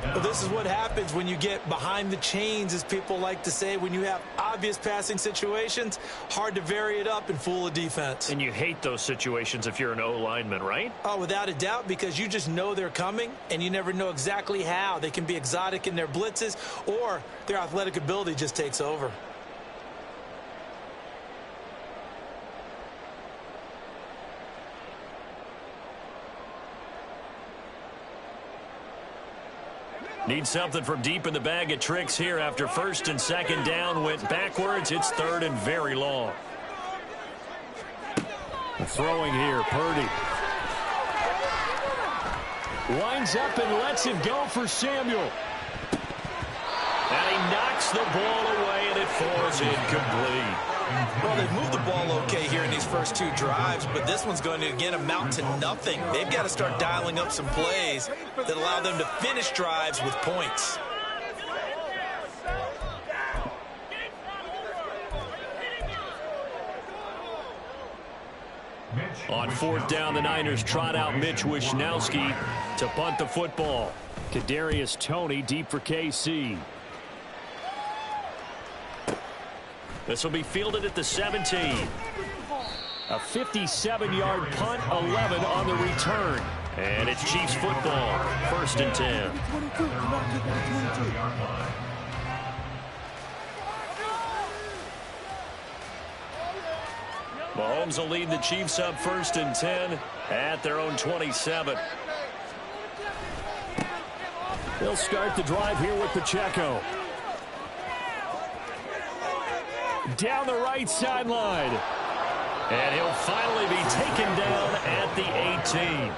Well, this is what happens when you get behind the chains, as people like to say. When you have obvious passing situations, hard to vary it up and fool a defense. And you hate those situations if you're an O-lineman, right? Oh, without a doubt, because you just know they're coming, and you never know exactly how. They can be exotic in their blitzes, or their athletic ability just takes over. Need something from deep in the bag of tricks here after first and second down went backwards. It's third and very long. Throwing here, Purdy. Winds up and lets it go for Samuel. And he knocks the ball away, and it falls incomplete. Well, they've moved the ball okay here in these first two drives, but this one's going to, again, amount to nothing. They've got to start dialing up some plays that allow them to finish drives with points. On fourth down, the Niners trot out Mitch Wishnowsky to punt the football. Kadarius Toney deep for KC. This will be fielded at the 17. A 57-yard punt, 11 on the return. And it's Chiefs football, first and 10. Mahomes will lead the Chiefs up first and 10 at their own 27. They'll start the drive here with Pacheco. Down the right sideline. And he'll finally be taken down at the 18.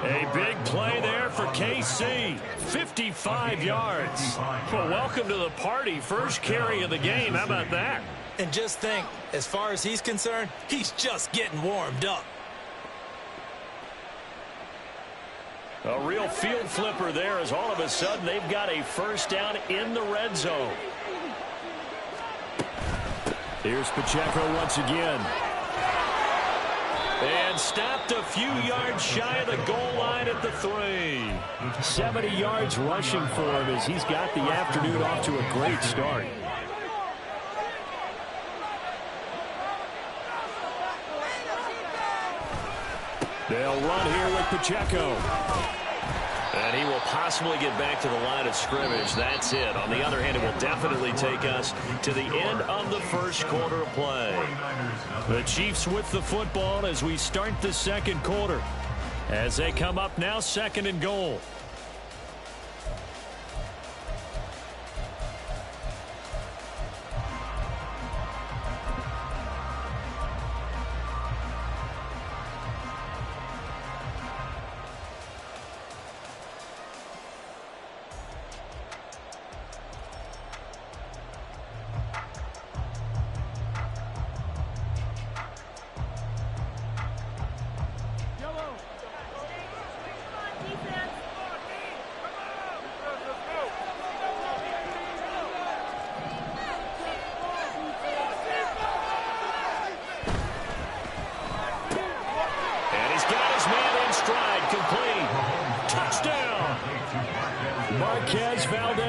A big play there for KC. 55 yards. Well, welcome to the party. First carry of the game. How about that? And just think, as far as he's concerned, he's just getting warmed up. A real field flipper there, as all of a sudden they've got a first down in the red zone. Here's Pacheco once again. And stopped a few yards shy of the goal line at the 3. 70 yards rushing for him as he's got the afternoon off to a great start. They'll run here with Pacheco. And he will possibly get back to the line of scrimmage. That's it. On the other hand, it will definitely take us to the end of the first quarter of play. The Chiefs with the football as we start the second quarter. As they come up now, second and goal.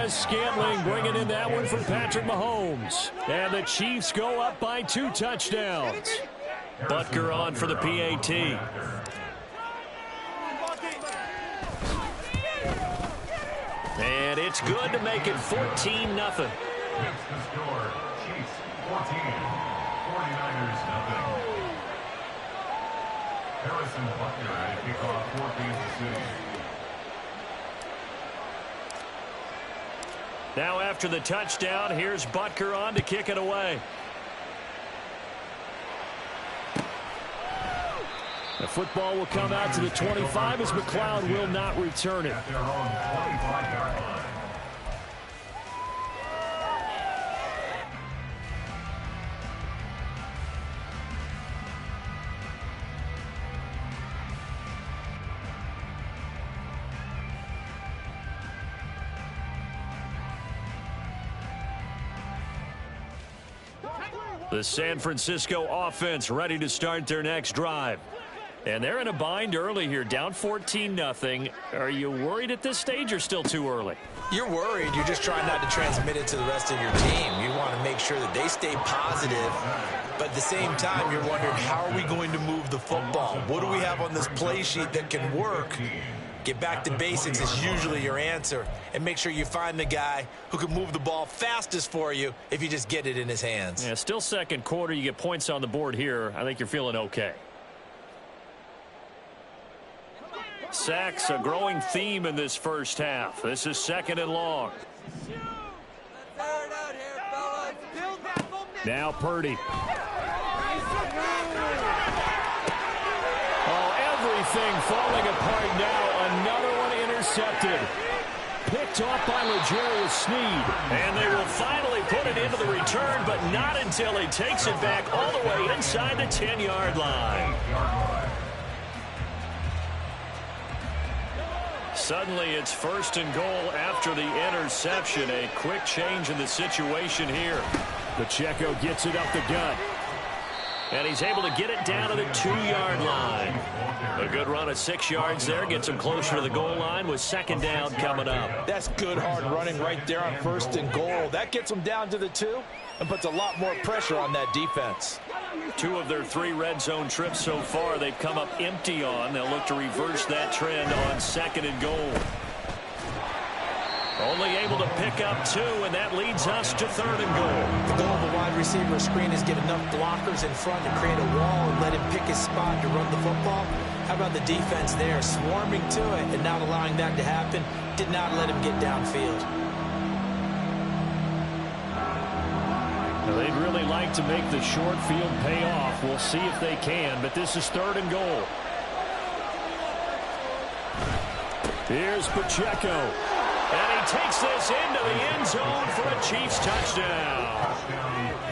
Valdes-Scantling bringing in that one from Patrick Mahomes. And the Chiefs go up by 2 touchdowns. Butker on for the PAT. And it's good to make it 14-0. Next to score, Chiefs 14, 49ers nothing. Harrison Butker at kickoff for Kansas City. Now after the touchdown, here's Butker on to kick it away. The football will come out to the 25 as McLeod will not return it. At their own 25-yard line. The San Francisco offense ready to start their next drive. And they're in a bind early here, down 14-0. Are you worried at this stage or still too early? You're worried. You're just trying not to transmit it to the rest of your team. You want to make sure that they stay positive. But at the same time, you're wondering, how are we going to move the football? What do we have on this play sheet that can work? Get back to basics is usually your answer. And make sure you find the guy who can move the ball fastest for you if you just get it in his hands. Yeah, still second quarter. You get points on the board here. I think you're feeling okay. Sacks, a growing theme in this first half. This is 2nd and long. Now Purdy. Everything falling apart now. Another one intercepted. Picked off by L'Jarius Sneed. And they will finally put it into the return, but not until he takes it back all the way inside the 10-yard line. Suddenly it's 1st and goal after the interception. A quick change in the situation here. Pacheco gets it up the gut. And he's able to get it down to the 2-yard line. A good run of 6 yards there. Gets him closer to the goal line with 2nd down coming up. That's good hard running right there on 1st and goal. That gets them down to the 2 and puts a lot more pressure on that defense. 2 of their 3 red zone trips so far they've come up empty on. They'll look to reverse that trend on 2nd and goal. Only able to pick up 2, and that leads us to 3rd and goal. The goal of a wide receiver screen is get enough blockers in front to create a wall and let him pick his spot to run the football. How about the defense there, swarming to it and not allowing that to happen? Did not let him get downfield. Now, they'd really like to make the short field pay off. We'll see if they can, but this is 3rd and goal. Here's Pacheco. And he takes this into the end zone for a Chiefs touchdown.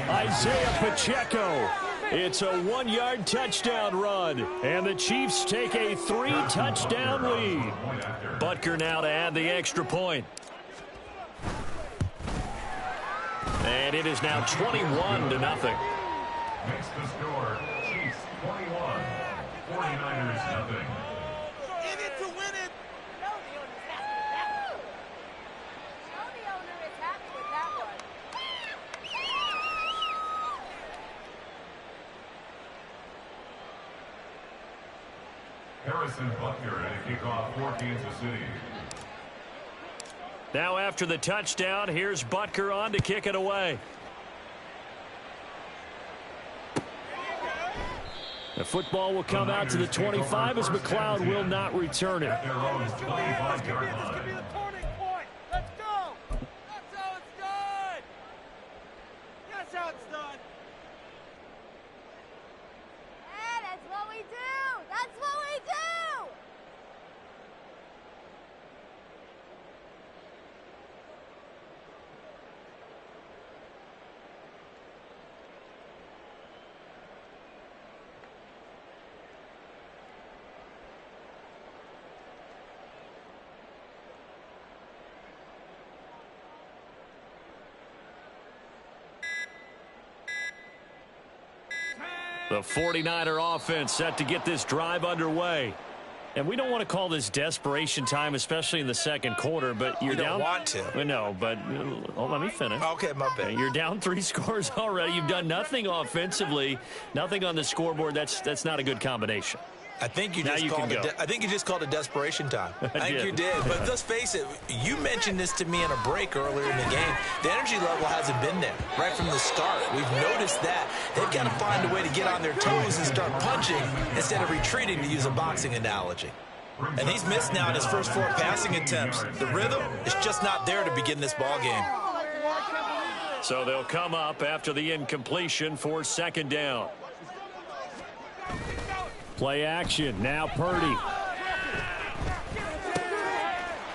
Isaiah Pacheco. It's a 1-yard touchdown run. And the Chiefs take a 3-touchdown lead. Butker now to add the extra point. And it is now 21-0. Makes the score, Chiefs 21, 49ers nothing. In it to win it. Harrison Butker at a kickoff for Kansas City. Now after the touchdown, here's Butker on to kick it away. The football will come out to the 25 as McLeod will not return it. At their own 25-yard line. Let's go. That's how it's done. That's how it's done. Yeah, that's what we do. That's what we do. The 49er offense set to get this drive underway. And we don't want to call this desperation time, especially in the second quarter, but you're down. You don't want to. No, but let me finish. Okay, my bad. You're down 3 scores already. You've done nothing offensively, nothing on the scoreboard. That's not a good combination. I think you just called it desperation time. I think you did. But let's face it, you mentioned this to me in a break earlier in the game. The energy level hasn't been there right from the start. We've noticed that. They've got to find a way to get on their toes and start punching instead of retreating, to use a boxing analogy. And he's missed now in his first 4 passing attempts. The rhythm is just not there to begin this ball game. So they'll come up after the incompletion for second down. Play action. Now Purdy.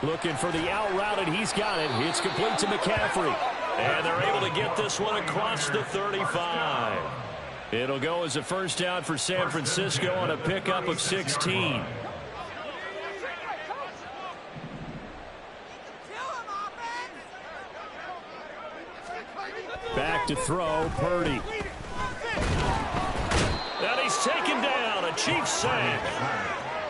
Looking for the out route, and he's got it. It's complete to McCaffrey. And they're able to get this one across the 35. It'll go as a first down for San Francisco on a pickup of 16. Back to throw, Purdy. And he's taken down, a Chiefs sack.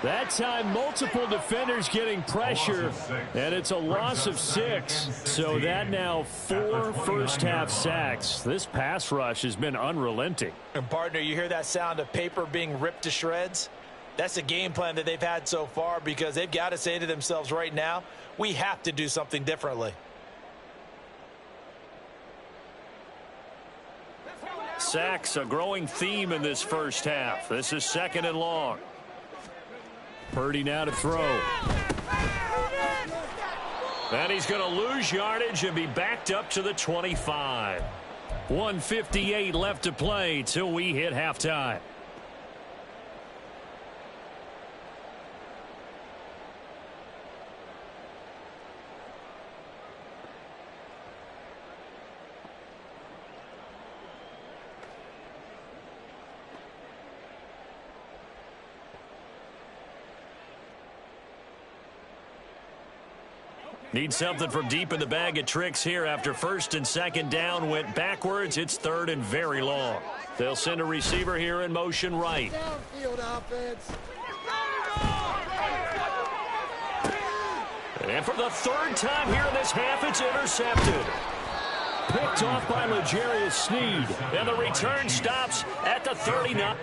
That time, multiple defenders getting pressure, and it's a loss of 6. So that now 4 first-half sacks. This pass rush has been unrelenting. And, partner, you hear that sound of paper being ripped to shreds? That's the game plan that they've had so far, because they've got to say to themselves right now, we have to do something differently. Sacks, a growing theme in this first half. This is second and long. Purdy now to throw. And he's going to lose yardage and be backed up to the 25. 1:58 left to play till we hit halftime. Need something from deep in the bag of tricks here after first and second down went backwards. It's third and very long. They'll send a receiver here in motion right. And for the third time here in this half, it's intercepted. Picked off by L'Jarius Sneed. And the return stops at the 39.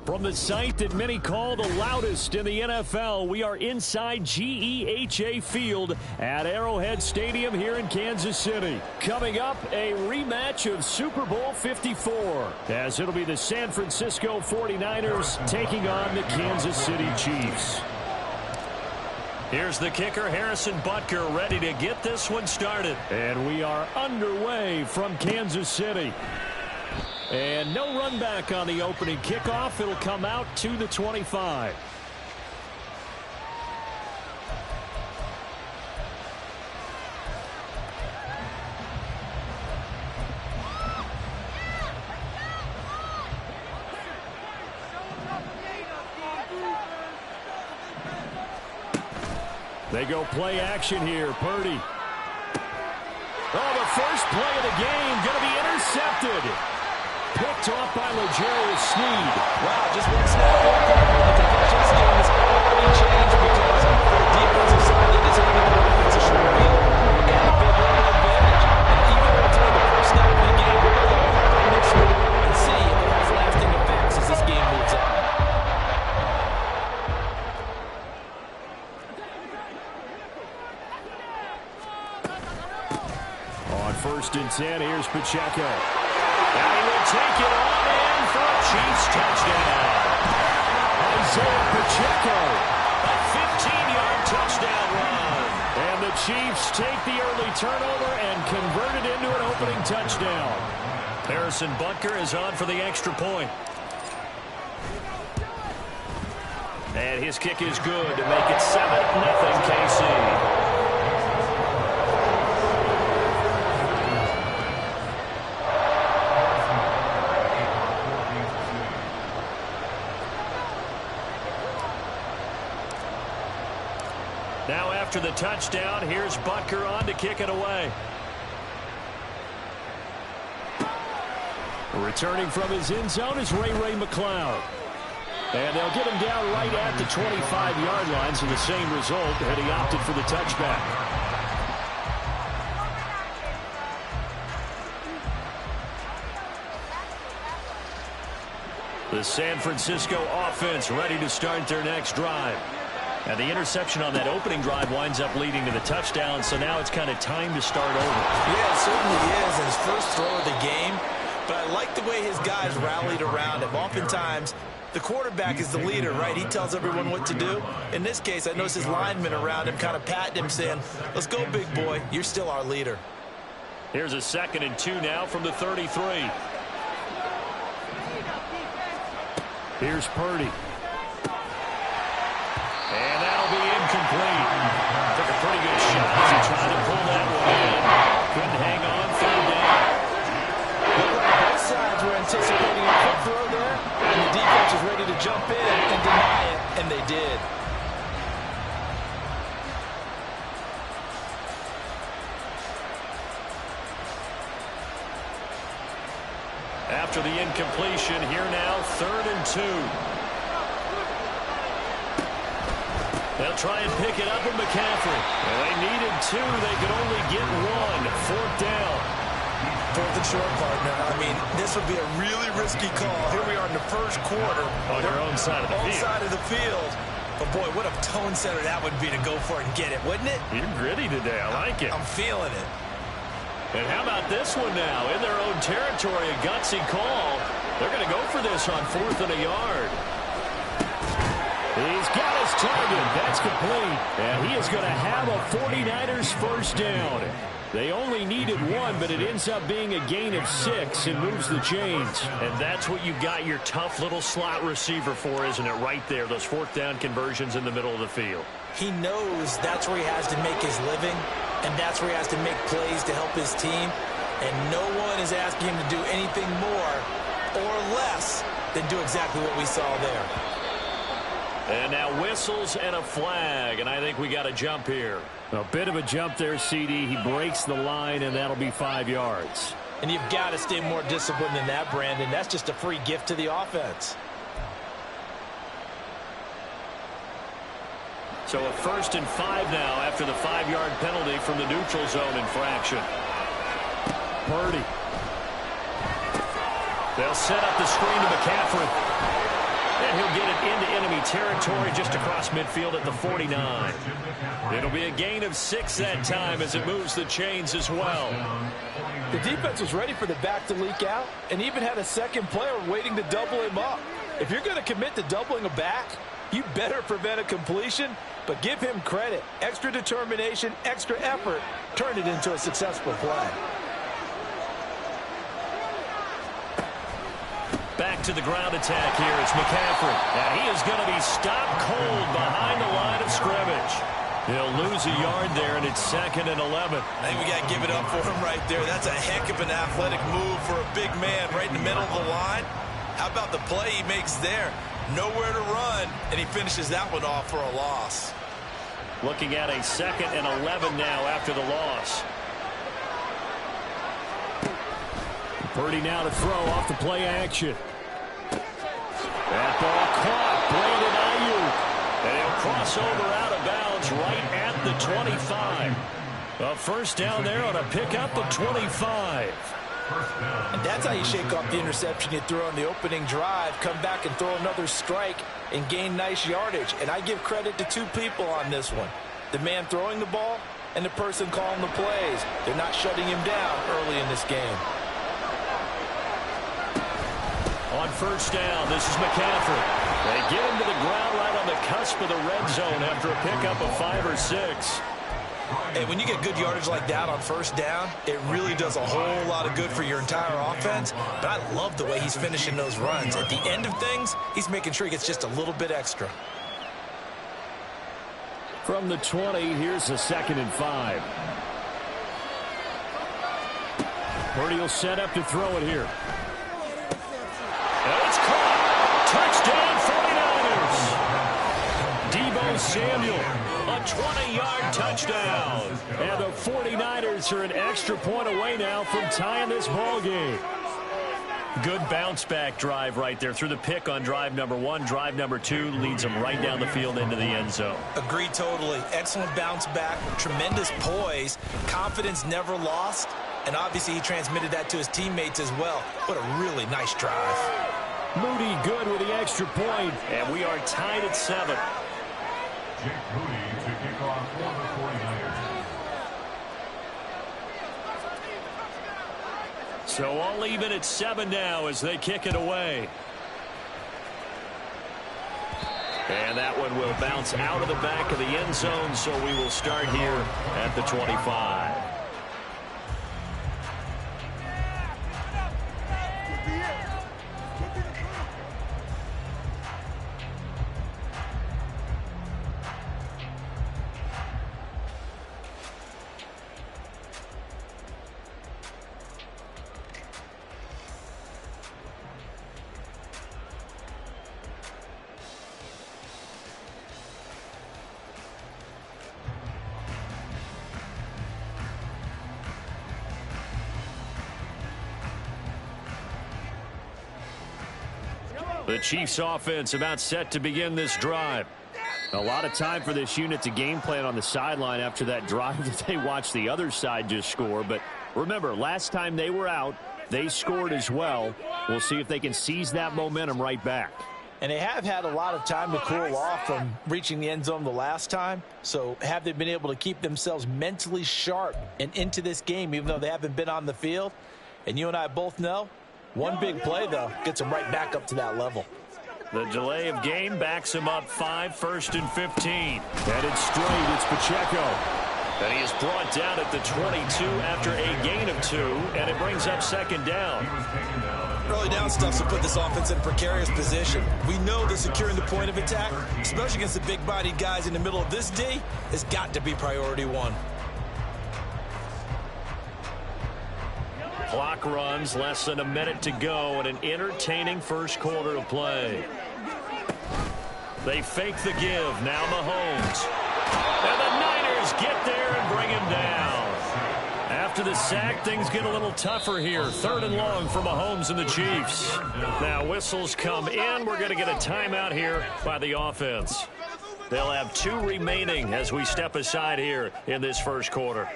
From the site that many call the loudest in the NFL, we are inside GEHA Field at Arrowhead Stadium here in Kansas City. Coming up, a rematch of Super Bowl 54, as it'll be the San Francisco 49ers taking on the Kansas City Chiefs. Here's the kicker, Harrison Butker, ready to get this one started. And we are underway from Kansas City. And no run back on the opening kickoff. It'll come out to the 25. They go play action here. Purdy. Oh, the first play of the game going to be intercepted. Picked off by L'Jarius Sneed. Wow, just one snap on the defensive scheme has already changed because the defensive side is able to position the field and a big run advantage. And even though it's only the first snap of the game, we're going to look at this one and see if it has lasting effects as this game moves on. On 1st and 10, here's Pacheco. And he will take it on in for a Chiefs touchdown. Isaiah Pacheco, a 15-yard touchdown run. And the Chiefs take the early turnover and convert it into an opening touchdown. Harrison Butker is on for the extra point. And his kick is good to make it 7-0 KC. Now after the touchdown, here's Butker on to kick it away. Returning from his end zone is Ray McCloud. And they'll get him down right at the 25-yard line, so the same result, and he opted for the touchback. The San Francisco offense ready to start their next drive. And the interception on that opening drive winds up leading to the touchdown, so now it's kind of time to start over. Yeah, it certainly is, and his first throw of the game. But I like the way his guys rallied around him. Oftentimes, the quarterback is the leader, right? He tells everyone what to do. In this case, I noticed his linemen around him kind of patting him, saying, let's go, big boy. You're still our leader. Here's a 2nd and 2 now from the 33. Here's Purdy. And that'll be incomplete. Took a pretty good shot as he tried to pull that one in. Couldn't hang on, 3rd down. Both sides were anticipating a quick throw there, and the defense was ready to jump in and deny it, and they did. After the incompletion, here now, 3rd and 2. They'll try and pick it up with McCaffrey. Well, they needed 2. They could only get 1. 4th down. 4th and short, partner. I mean, this would be a really risky call. Here we are in the first quarter. On your own side of the field. Side of the field. But, boy, what a tone setter that would be to go for it and get it, wouldn't it? You're gritty today. I like it. I'm feeling it. And how about this one now? In their own territory, a gutsy call. They're going to go for this on 4th and a yard. He's got his target. That's complete. And he is going to have a 49ers first down. They only needed 1, but it ends up being a gain of 6 and moves the chains. And that's what you got your tough little slot receiver for, isn't it? Right there, those 4th down conversions in the middle of the field. He knows that's where he has to make his living, and that's where he has to make plays to help his team. And no one is asking him to do anything more or less than do exactly what we saw there. And now whistles and a flag, and I think we got a jump here. A bit of a jump there, CD. He breaks the line, and that'll be 5 yards. And you've got to stay more disciplined than that, Brandon. That's just a free gift to the offense. So a 1st and 5 now after the 5-yard penalty from the neutral zone infraction. Purdy. They'll set up the screen to McCaffrey. And he'll get it into enemy territory just across midfield at the 49. It'll be a gain of 6 that time as it moves the chains as well. The defense was ready for the back to leak out and even had a second player waiting to double him up. If you're going to commit to doubling a back, you better prevent a completion, but give him credit. Extra determination, extra effort, turned it into a successful play. Back to the ground attack here. It's McCaffrey. And he is going to be stopped cold behind the line of scrimmage. He'll lose a yard there, and it's 2nd and 11. I think we got to give it up for him right there. That's a heck of an athletic move for a big man right in the middle of the line. How about the play he makes there? Nowhere to run, and he finishes that one off for a loss. Looking at a 2nd and 11 now after the loss. Purdy now to throw off the play action. That ball caught. Brandon Ayuk. And he'll cross over out of bounds right at the 25. A first down there on a pickup of 25. And that's how you shake off the interception you threw on the opening drive, come back and throw another strike and gain nice yardage. And I give credit to 2 people on this one. The man throwing the ball and the person calling the plays. They're not shutting him down early in this game. On first down, this is McCaffrey. They get him to the ground right on the cusp of the red zone after a pickup of 5 or 6. And when you get good yardage like that on first down, it really does a whole lot of good for your entire offense. But I love the way he's finishing those runs. At the end of things, he's making sure he gets just a little bit extra. From the 20, here's a 2nd and 5. Purdy will set up to throw it here. And it's caught. Touchdown, 49ers. Deebo Samuel, a 20-yard touchdown. And the 49ers are an extra point away now from tying this ball game. Good bounce-back drive right there through the pick on drive number 1. Drive number 2 leads them right down the field into the end zone. Agreed totally. Excellent bounce back, tremendous poise, confidence never lost, and obviously he transmitted that to his teammates as well. What a really nice drive. Moody good with the extra point, and we are tied at 7. Jake Moody to kick off for the 49ers. So all even at 7 now as they kick it away. And that one will bounce out of the back of the end zone, so we will start here at the 25. The Chiefs offense about set to begin this drive. A lot of time for this unit to game plan on the sideline after that drive that they watched the other side just score. But remember, last time they were out, they scored as well. We'll see if they can seize that momentum right back. And they have had a lot of time to cool off from reaching the end zone the last time. So have they been able to keep themselves mentally sharp and into this game even though they haven't been on the field? And you and I both know, one big play, though, gets them right back up to that level. The delay of game backs him up 5, 1st and 15. Headed straight, it's Pacheco. And he is brought down at the 22 after a gain of 2, and it brings up 2nd down. Early down stuff to put this offense in a precarious position. We know that securing the point of attack, especially against the big-bodied guys in the middle of this D, has got to be priority 1. Clock runs, less than a minute to go, and an entertaining first quarter of play. They fake the give. Now Mahomes. And the Niners get there and bring him down. After the sack, things get a little tougher here. 3rd and long for Mahomes and the Chiefs. Now whistles come in. We're going to get a timeout here by the offense. They'll have 2 remaining as we step aside here in this first quarter.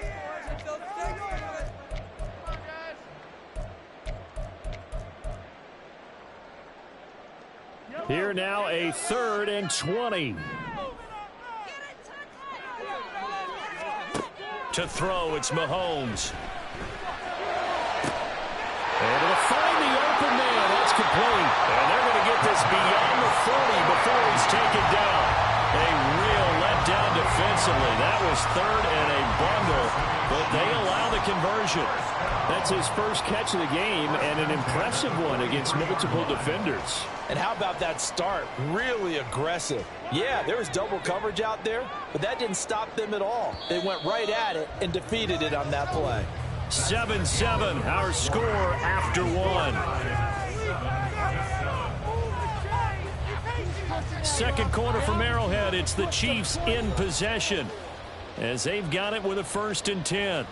Here now, a 3rd and 20. To throw, it's Mahomes. Able to find the open man. That's complete. And they're going to get this beyond the 40 before he's taken down. A real letdown defensively. That was 3rd and a bundle, but they allow the conversion. That's his first catch of the game, and an impressive one against multiple defenders. And how about that start? Really aggressive. Yeah, there was double coverage out there, but that didn't stop them at all. They went right at it and defeated it on that play. 7-7, our score after 1. Second quarter from Arrowhead. It's the Chiefs in possession as they've got it with a 1st and 10.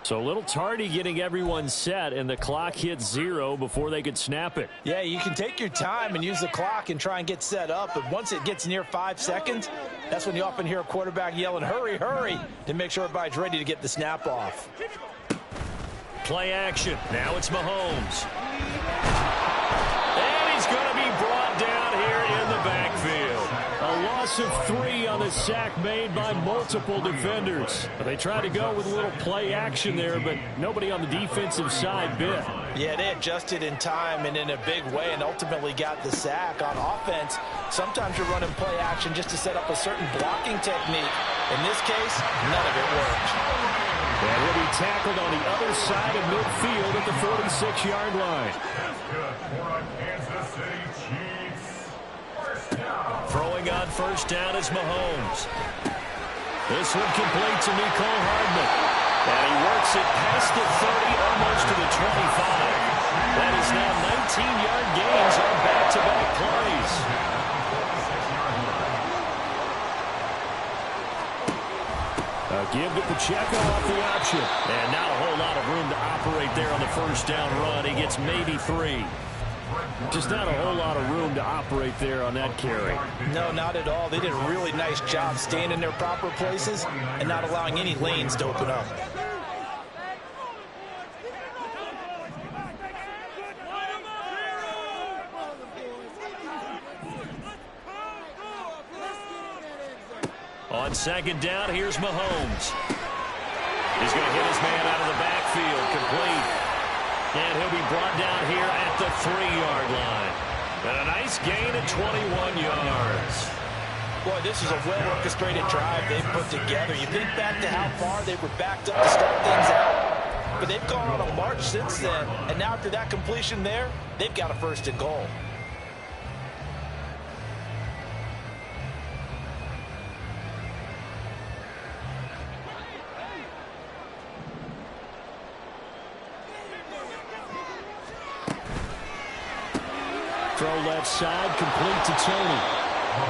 So a little tardy getting everyone set, and the clock hits 0 before they could snap it. Yeah, you can take your time and use the clock and try and get set up, but once it gets near 5 seconds, that's when you often hear a quarterback yelling, hurry, hurry, to make sure everybody's ready to get the snap off. Play action. Now it's Mahomes. And he's going to be brought down here in the backfield. A loss of 3 on the sack made by multiple defenders. They tried to go with a little play action there, but nobody on the defensive side bit. Yeah, they adjusted in time and in a big way and ultimately got the sack. On offense, sometimes you're running play action just to set up a certain blocking technique. In this case, none of it worked. And he'll be tackled on the other side of midfield at the 46-yard line. Throwing on 1st down is Mahomes. This one complete to Mecole Hardman. And he works it past the 30, almost to the 25. That is now 19-yard gains on back-to-back plays. A give to Pacheco off the option. And not a whole lot of room to operate there on the 1st down run. He gets maybe 3. Just not a whole lot of room to operate there on that carry. No, not at all. They did a really nice job staying in their proper places and not allowing any lanes to open up. On 2nd down, here's Mahomes. He's going to hit his man out of the backfield, complete. And he'll be brought down here at the 3-yard line. And a nice gain of 21 yards. Boy, this is a well-orchestrated drive they've put together. You think back to how far they were backed up to start things out. But they've gone on a march since then. And now after that completion there, they've got a 1st and goal. Throw left side, complete to Tony.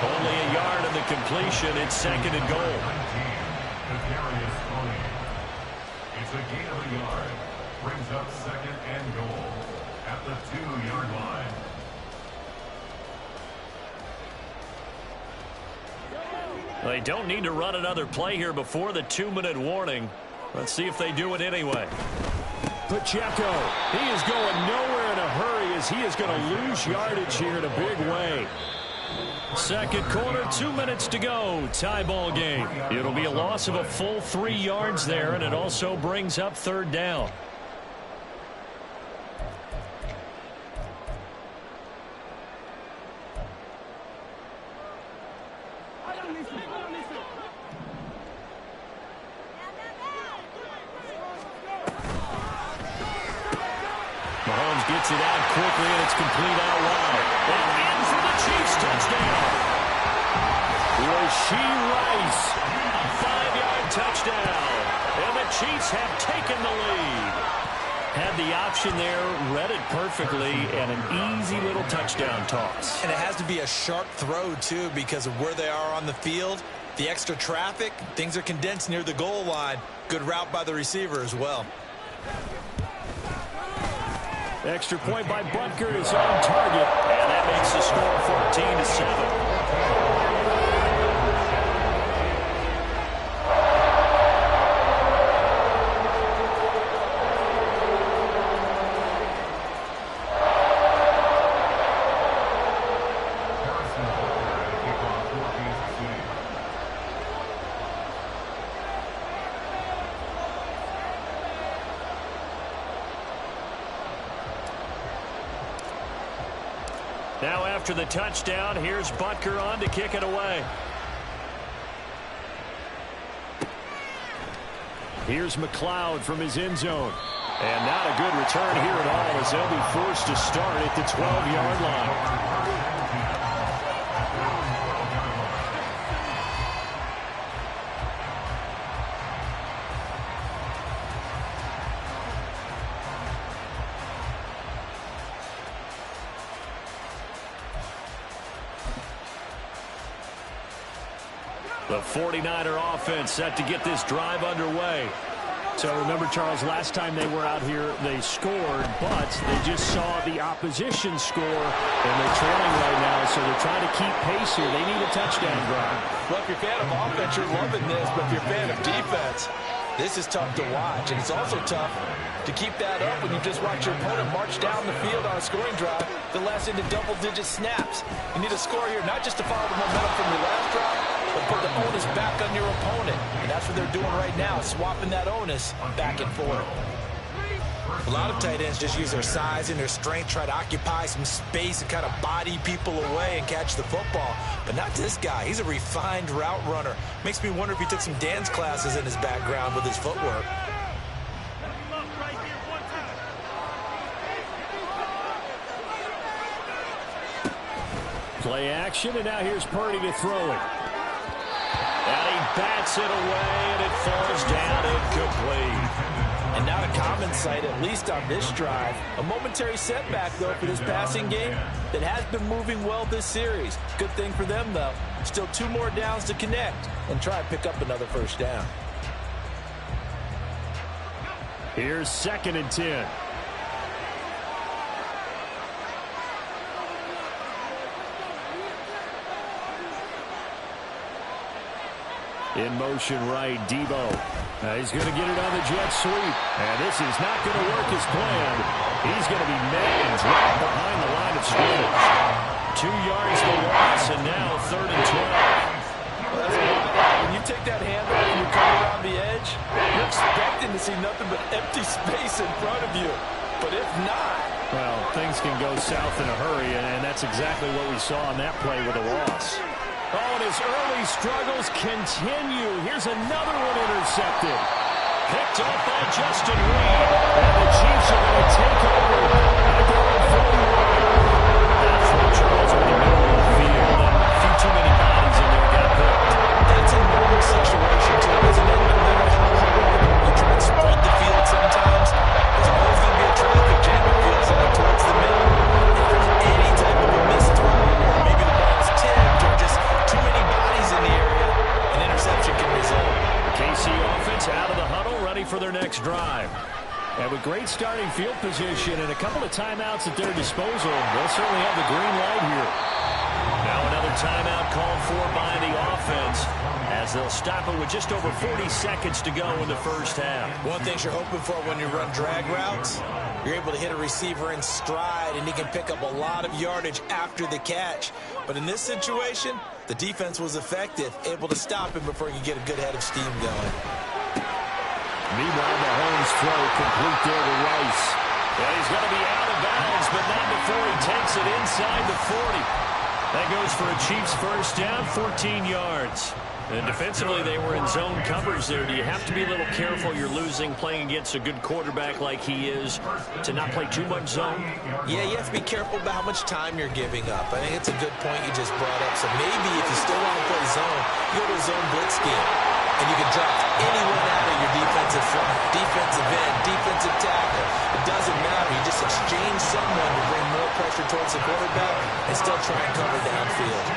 Only a yard on the completion. It's 2nd and goal. It's a gain of a yard. Brings up 2nd and goal at the 2-yard line. They don't need to run another play here before the 2-minute warning. Let's see if they do it anyway. Pacheco, he is going nowhere in a hurry as he is going to lose yardage here in a big way. 2nd quarter, 2 minutes to go. Tie ball game. It'll be a loss of a full 3 yards there, and it also brings up 3rd down. Mahomes gets it out quickly, and it's complete out wide. And in for the Chiefs touchdown. Rashee Rice, a 5-yard touchdown. And the Chiefs have taken the lead. Had the option there, read it perfectly, and an easy little touchdown toss. And it has to be a sharp throw, too, because of where they are on the field. The extra traffic, things are condensed near the goal line. Good route by the receiver as well. Extra point by Butker is on target, and that makes the score 14-7. Now after the touchdown, here's Butker on to kick it away. Here's McLeod from his end zone. And not a good return here at all as they'll be forced to start at the 12-yard line. The 49er offense set to get this drive underway. So remember, Charles, last time they were out here, they scored, but they just saw the opposition score, and they're trailing right now, so they're trying to keep pace here. They need a touchdown drive. Well, if you're a fan of offense, you're loving this, but if you're a fan of defense, this is tough to watch, and it's also tough to keep that up when you just watch your opponent march down the field on a scoring drive that lasts into double-digit snaps. You need a score here, not just to follow the momentum from your last drive, but put the onus back on your opponent. And that's what they're doing right now, swapping that onus back and forth. A lot of tight ends just use their size and their strength, try to occupy some space and kind of body people away and catch the football. But not this guy. He's a refined route runner. Makes me wonder if he took some dance classes in his background with his footwork. Play action, and now here's Purdy to throw it. And he bats it away, and it falls down incomplete. And not a common sight, at least on this drive. A momentary setback, though, for this passing game that has been moving well this series. Good thing for them, though. Still 2 more downs to connect and try and pick up another first down. Here's 2nd and 10. In motion right, Debo. He's going to get it on the jet sweep. And this is not going to work as planned. He's going to be met and dropped behind the line of scrimmage. 2 yards to loss, and now 3rd and 12. Well, when you take that handoff and you come around the edge, you're expecting to see nothing but empty space in front of you. But if not... well, things can go south in a hurry, and that's exactly what we saw on that play with a loss. Oh, and his early struggles continue. Here's another one intercepted. Picked up by Justin Reed. And the Chiefs are going to take over at their own 41. That's what Charles in the middle of the field. And a few too many bodies in there got picked. That's a normal situation, too, isn't it? You try and spread the field sometimes. There's always going to be a traffic jam, it feels like, towards the middle. If there's any type of a missed throw, or maybe the ball's tipped, or just too many bodies in the area, an interception can result. The KC offense out of the huddle, ready for their next drive. And with great starting field position and a couple of timeouts at their disposal, they'll certainly have the green light here. Now another timeout called for by the offense as they'll stop it with just over 40 seconds to go in the first half. One thing you're hoping for when you run drag routes, you're able to hit a receiver in stride, and he can pick up a lot of yardage after the catch. But in this situation, the defense was effective, able to stop him before he could get a good head of steam going. Meanwhile, Mahomes' throw complete there to Rice. And he's going to be out of bounds, but not before he takes it inside the 40. That goes for a Chiefs first down, 14 yards. And defensively, they were in zone coverage there. Do you have to be a little careful? You're losing playing against a good quarterback like he is to not play too much zone? Yeah, you have to be careful about how much time you're giving up. I think it's a good point you just brought up. So maybe if you still want to play zone, you go to a zone blitz scheme. And you can draft anyone out of your defensive front, defensive end, defensive tackle. It doesn't matter. You just exchange someone to bring more pressure towards the quarterback and still try and cover downfield.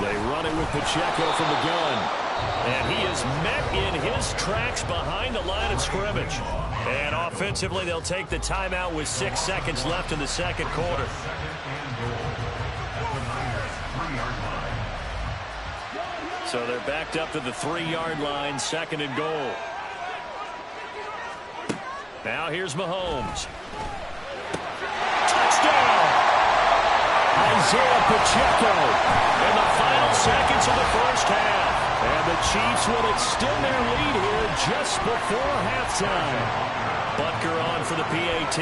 They run it with Pacheco from the gun. And he is met in his tracks behind the line of scrimmage. And offensively, they'll take the timeout with 6 seconds left in the second quarter. So they're backed up to the 3-yard line, 2nd and goal. Now here's Mahomes. Touchdown! Isaiah Pacheco in the final seconds of the first half. And the Chiefs will extend their lead here just before halftime. Butker on for the PAT.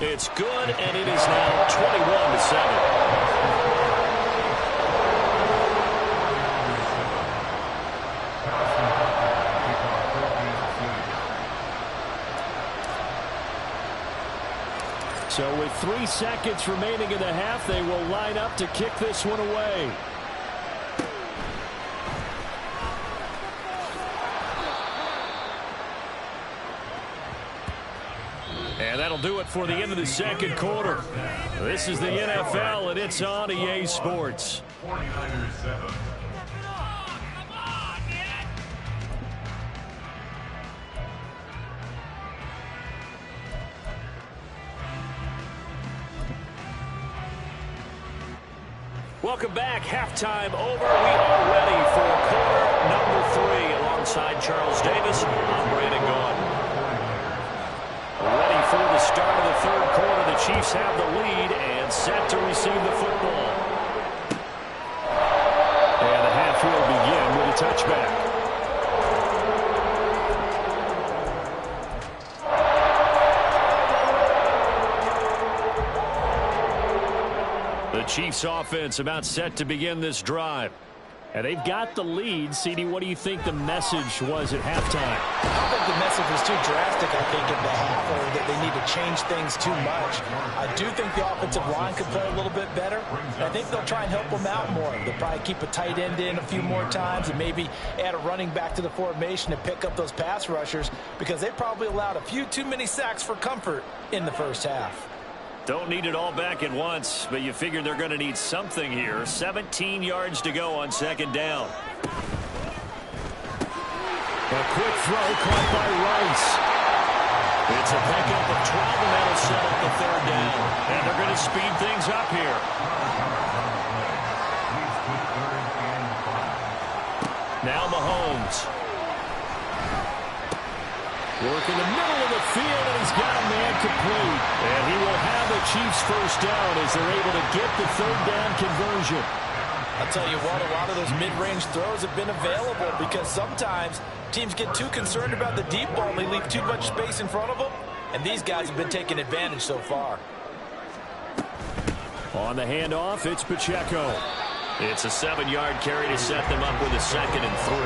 It's good, and it is now 21-7. So with 3 seconds remaining in the half, they will line up to kick this one away. And that'll do it for the end of the second quarter. This is the NFL, and it's on EA Sports. 49ers 7. Welcome back. Halftime over. We are ready for quarter number 3. Alongside Charles Davis, I'm Brandon Gaudin. Ready for the start of the third quarter. The Chiefs have the lead and set to receive the football. And the half will begin with a touchback. The Chiefs offense about set to begin this drive. And they've got the lead. CD, what do you think the message was at halftime? I don't think the message was too drastic, I think, in the half, or that they need to change things too much. I do think the offensive line could play a little bit better. And I think they'll try and help them out more. They'll probably keep a tight end in a few more times and maybe add a running back to the formation to pick up those pass rushers, because they probably allowed a few too many sacks for comfort in the first half. Don't need it all back at once, but you figure they're going to need something here. 17 yards to go on second down. A quick throw caught by Rice. It's a pickup of 12, and that'll set up the third down. And they're going to speed things up here. Now Mahomes. Work in the middle of the field, and he's got a man complete. And he will have the Chiefs first down as they're able to get the third down conversion. I'll tell you what, a lot of those mid-range throws have been available, because sometimes teams get too concerned about the deep ball and they leave too much space in front of them. And these guys have been taking advantage so far. On the handoff, it's Pacheco. It's a 7-yard carry to set them up with a 2nd and 3.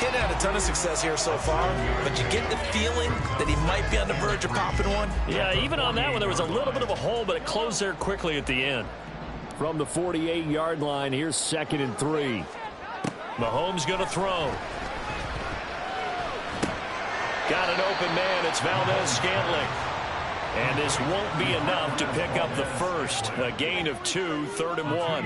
He's had a ton of success here so far, but you get the feeling that he might be on the verge of popping one. Yeah, even on that one, there was a little bit of a hole, but it closed there quickly at the end. From the 48-yard line, here's 2nd and 3. Mahomes going to throw. Got an open man. It's Valdez-Scantling. And this won't be enough to pick up the first. A gain of 2, 3rd and 1.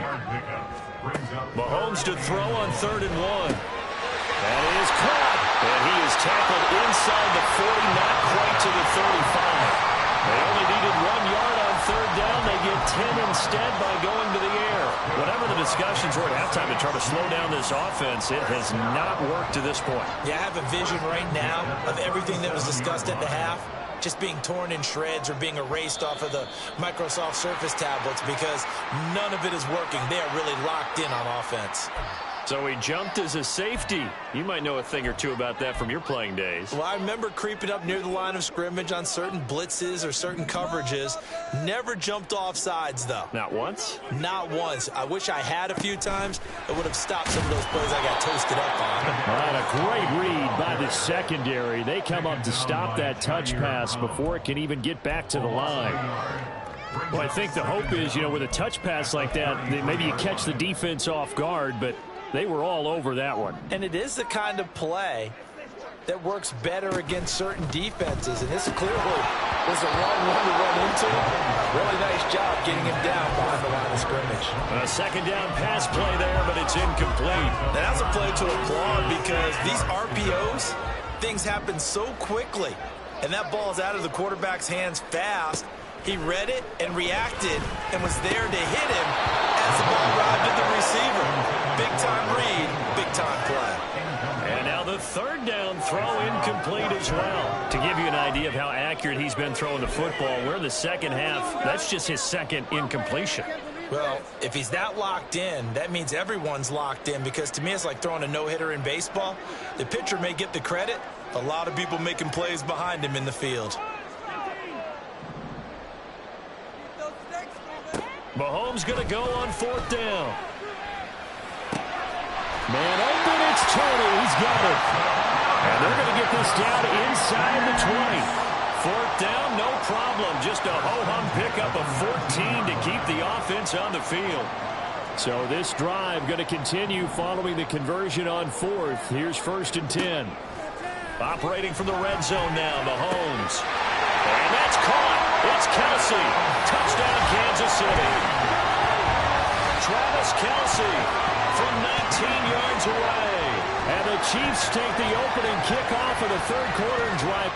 Mahomes to throw on 3rd and 1. That is caught. And he is tackled inside the 40, not quite to the 35. They only needed 1 yard on 3rd down. They get 10 instead by going to the air. Whatever the discussions were at halftime to try to slow down this offense, it has not worked to this point. Yeah, I have a vision right now of everything that was discussed at the half just being torn in shreds or being erased off of the Microsoft Surface tablets, because none of it is working. They are really locked in on offense. So he jumped as a safety. You might know a thing or two about that from your playing days. Well, I remember creeping up near the line of scrimmage on certain blitzes or certain coverages. Never jumped off sides, though. Not once? Not once. I wish I had a few times. It would have stopped some of those plays I got toasted up on. All right, a great read by the secondary. They come up to stop that touch pass before it can even get back to the line. Well, I think the hope is, with a touch pass like that, maybe you catch the defense off guard, but they were all over that one. And it is the kind of play that works better against certain defenses. And this clearly was the wrong one to run into. Really nice job getting him down behind the line of scrimmage. A second down pass play there, but it's incomplete. Now, that's a play to applaud because these RPOs, things happen so quickly. And that ball is out of the quarterback's hands fast. He read it and reacted and was there to hit him as the ball arrived at the receiver. Big-time read, big-time play. And now the third down throw incomplete as well. To give you an idea of how accurate he's been throwing the football, we're in the second half. That's just his second incompletion. Well, if he's that locked in, that means everyone's locked in because to me it's like throwing a no-hitter in baseball. The pitcher may get the credit. A lot of people making plays behind him in the field. Mahomes going to go on fourth down. Man open, it's Tony. He's got it. And they're going to get this down inside the 20. Fourth down, no problem. Just a ho-hum pickup of 14 to keep the offense on the field. So this drive going to continue following the conversion on fourth. Here's 1st and 10. Operating from the red zone now, Mahomes. And that's caught. It's Kelce. Touchdown, Kansas City. Travis Kelce from 19 yards away. And the Chiefs take the opening kickoff of the third quarter and drive.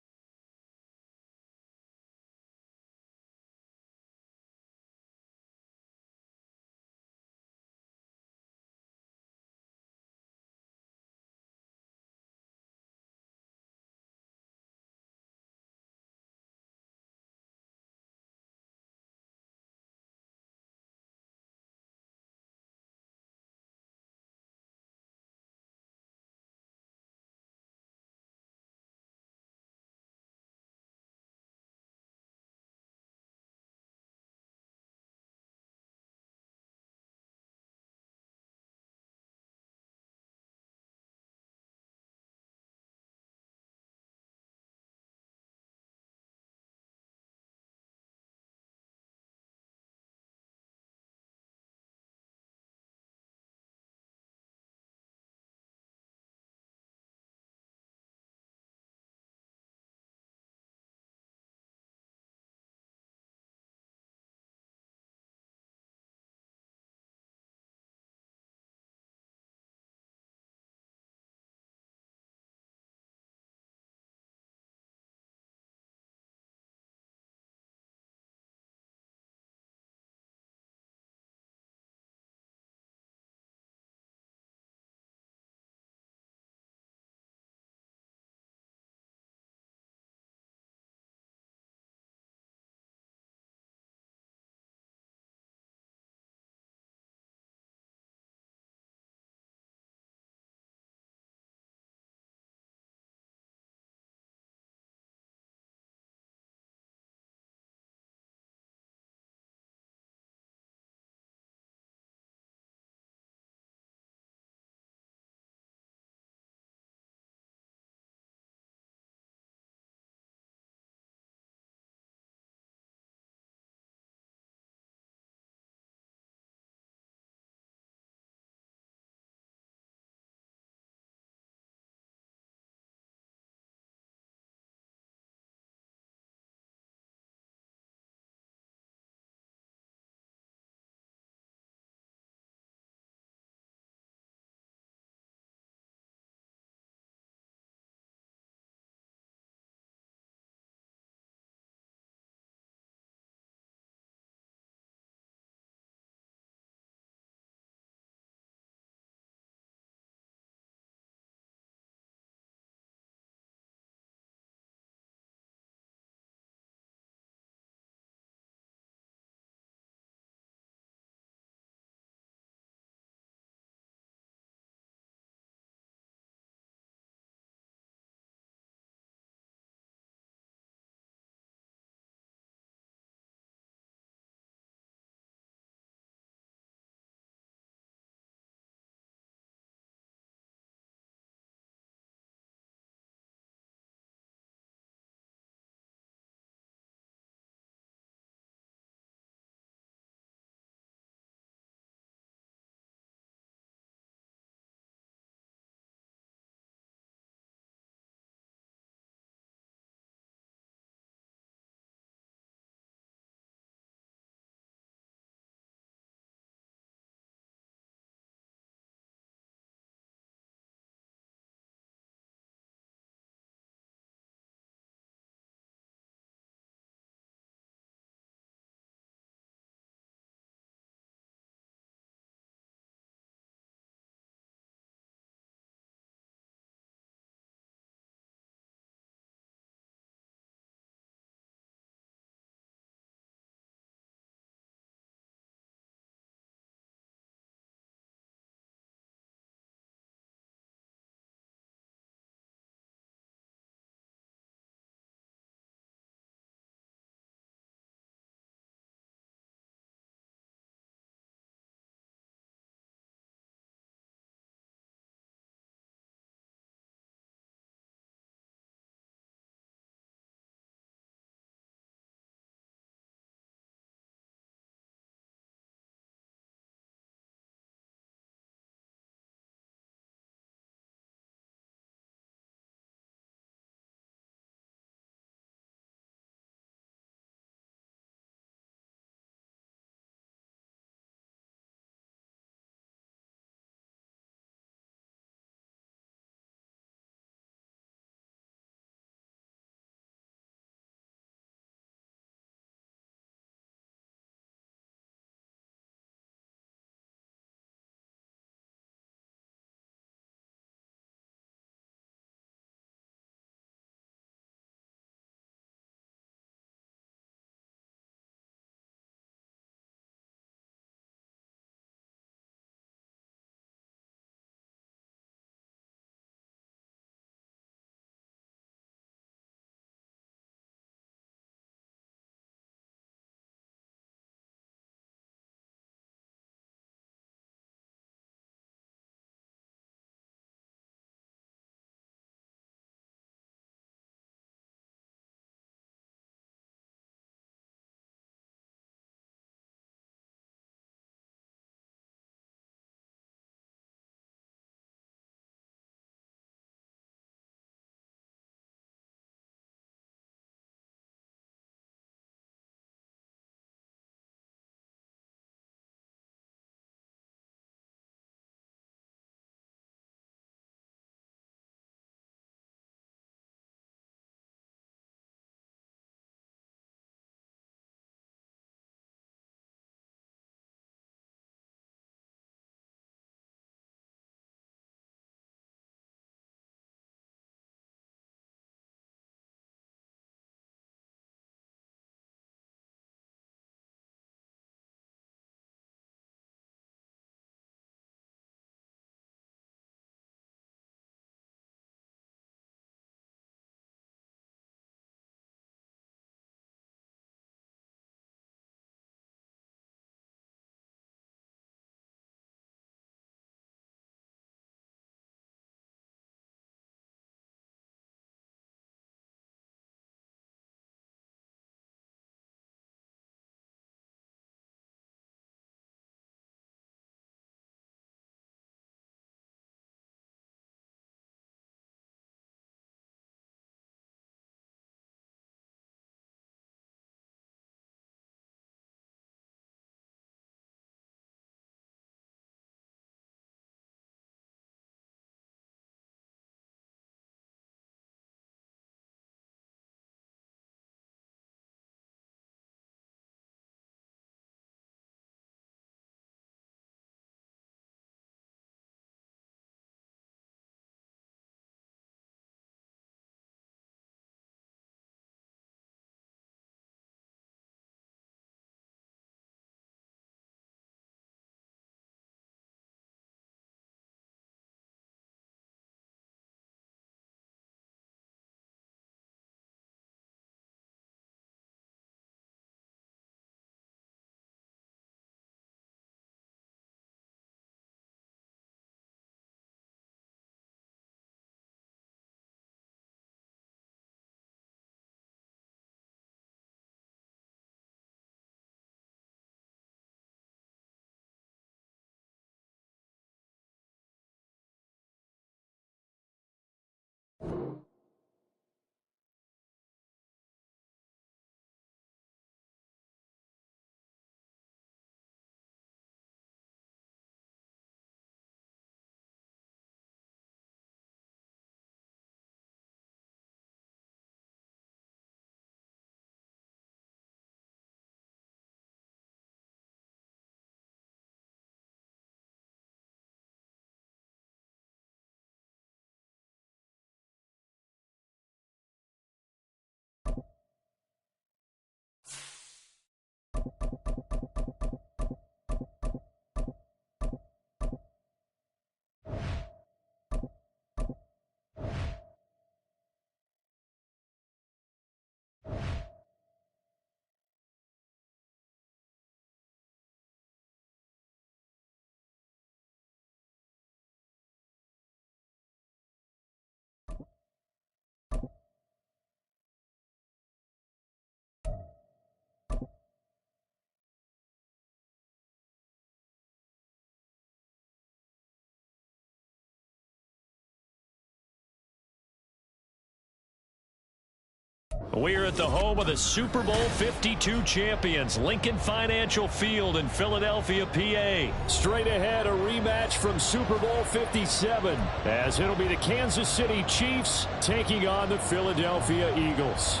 We're at the home of the Super Bowl 52 champions, Lincoln Financial Field in Philadelphia, PA. Straight ahead, a rematch from Super Bowl 57, as it'll be the Kansas City Chiefs taking on the Philadelphia Eagles.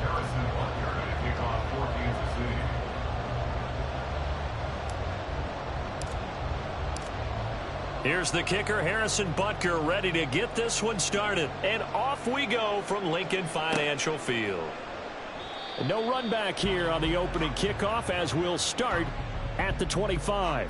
Harrison Butker to kick off for Kansas City. Here's the kicker, Harrison Butker, ready to get this one started. And off we go from Lincoln Financial Field. No run back here on the opening kickoff, as we'll start at the 25.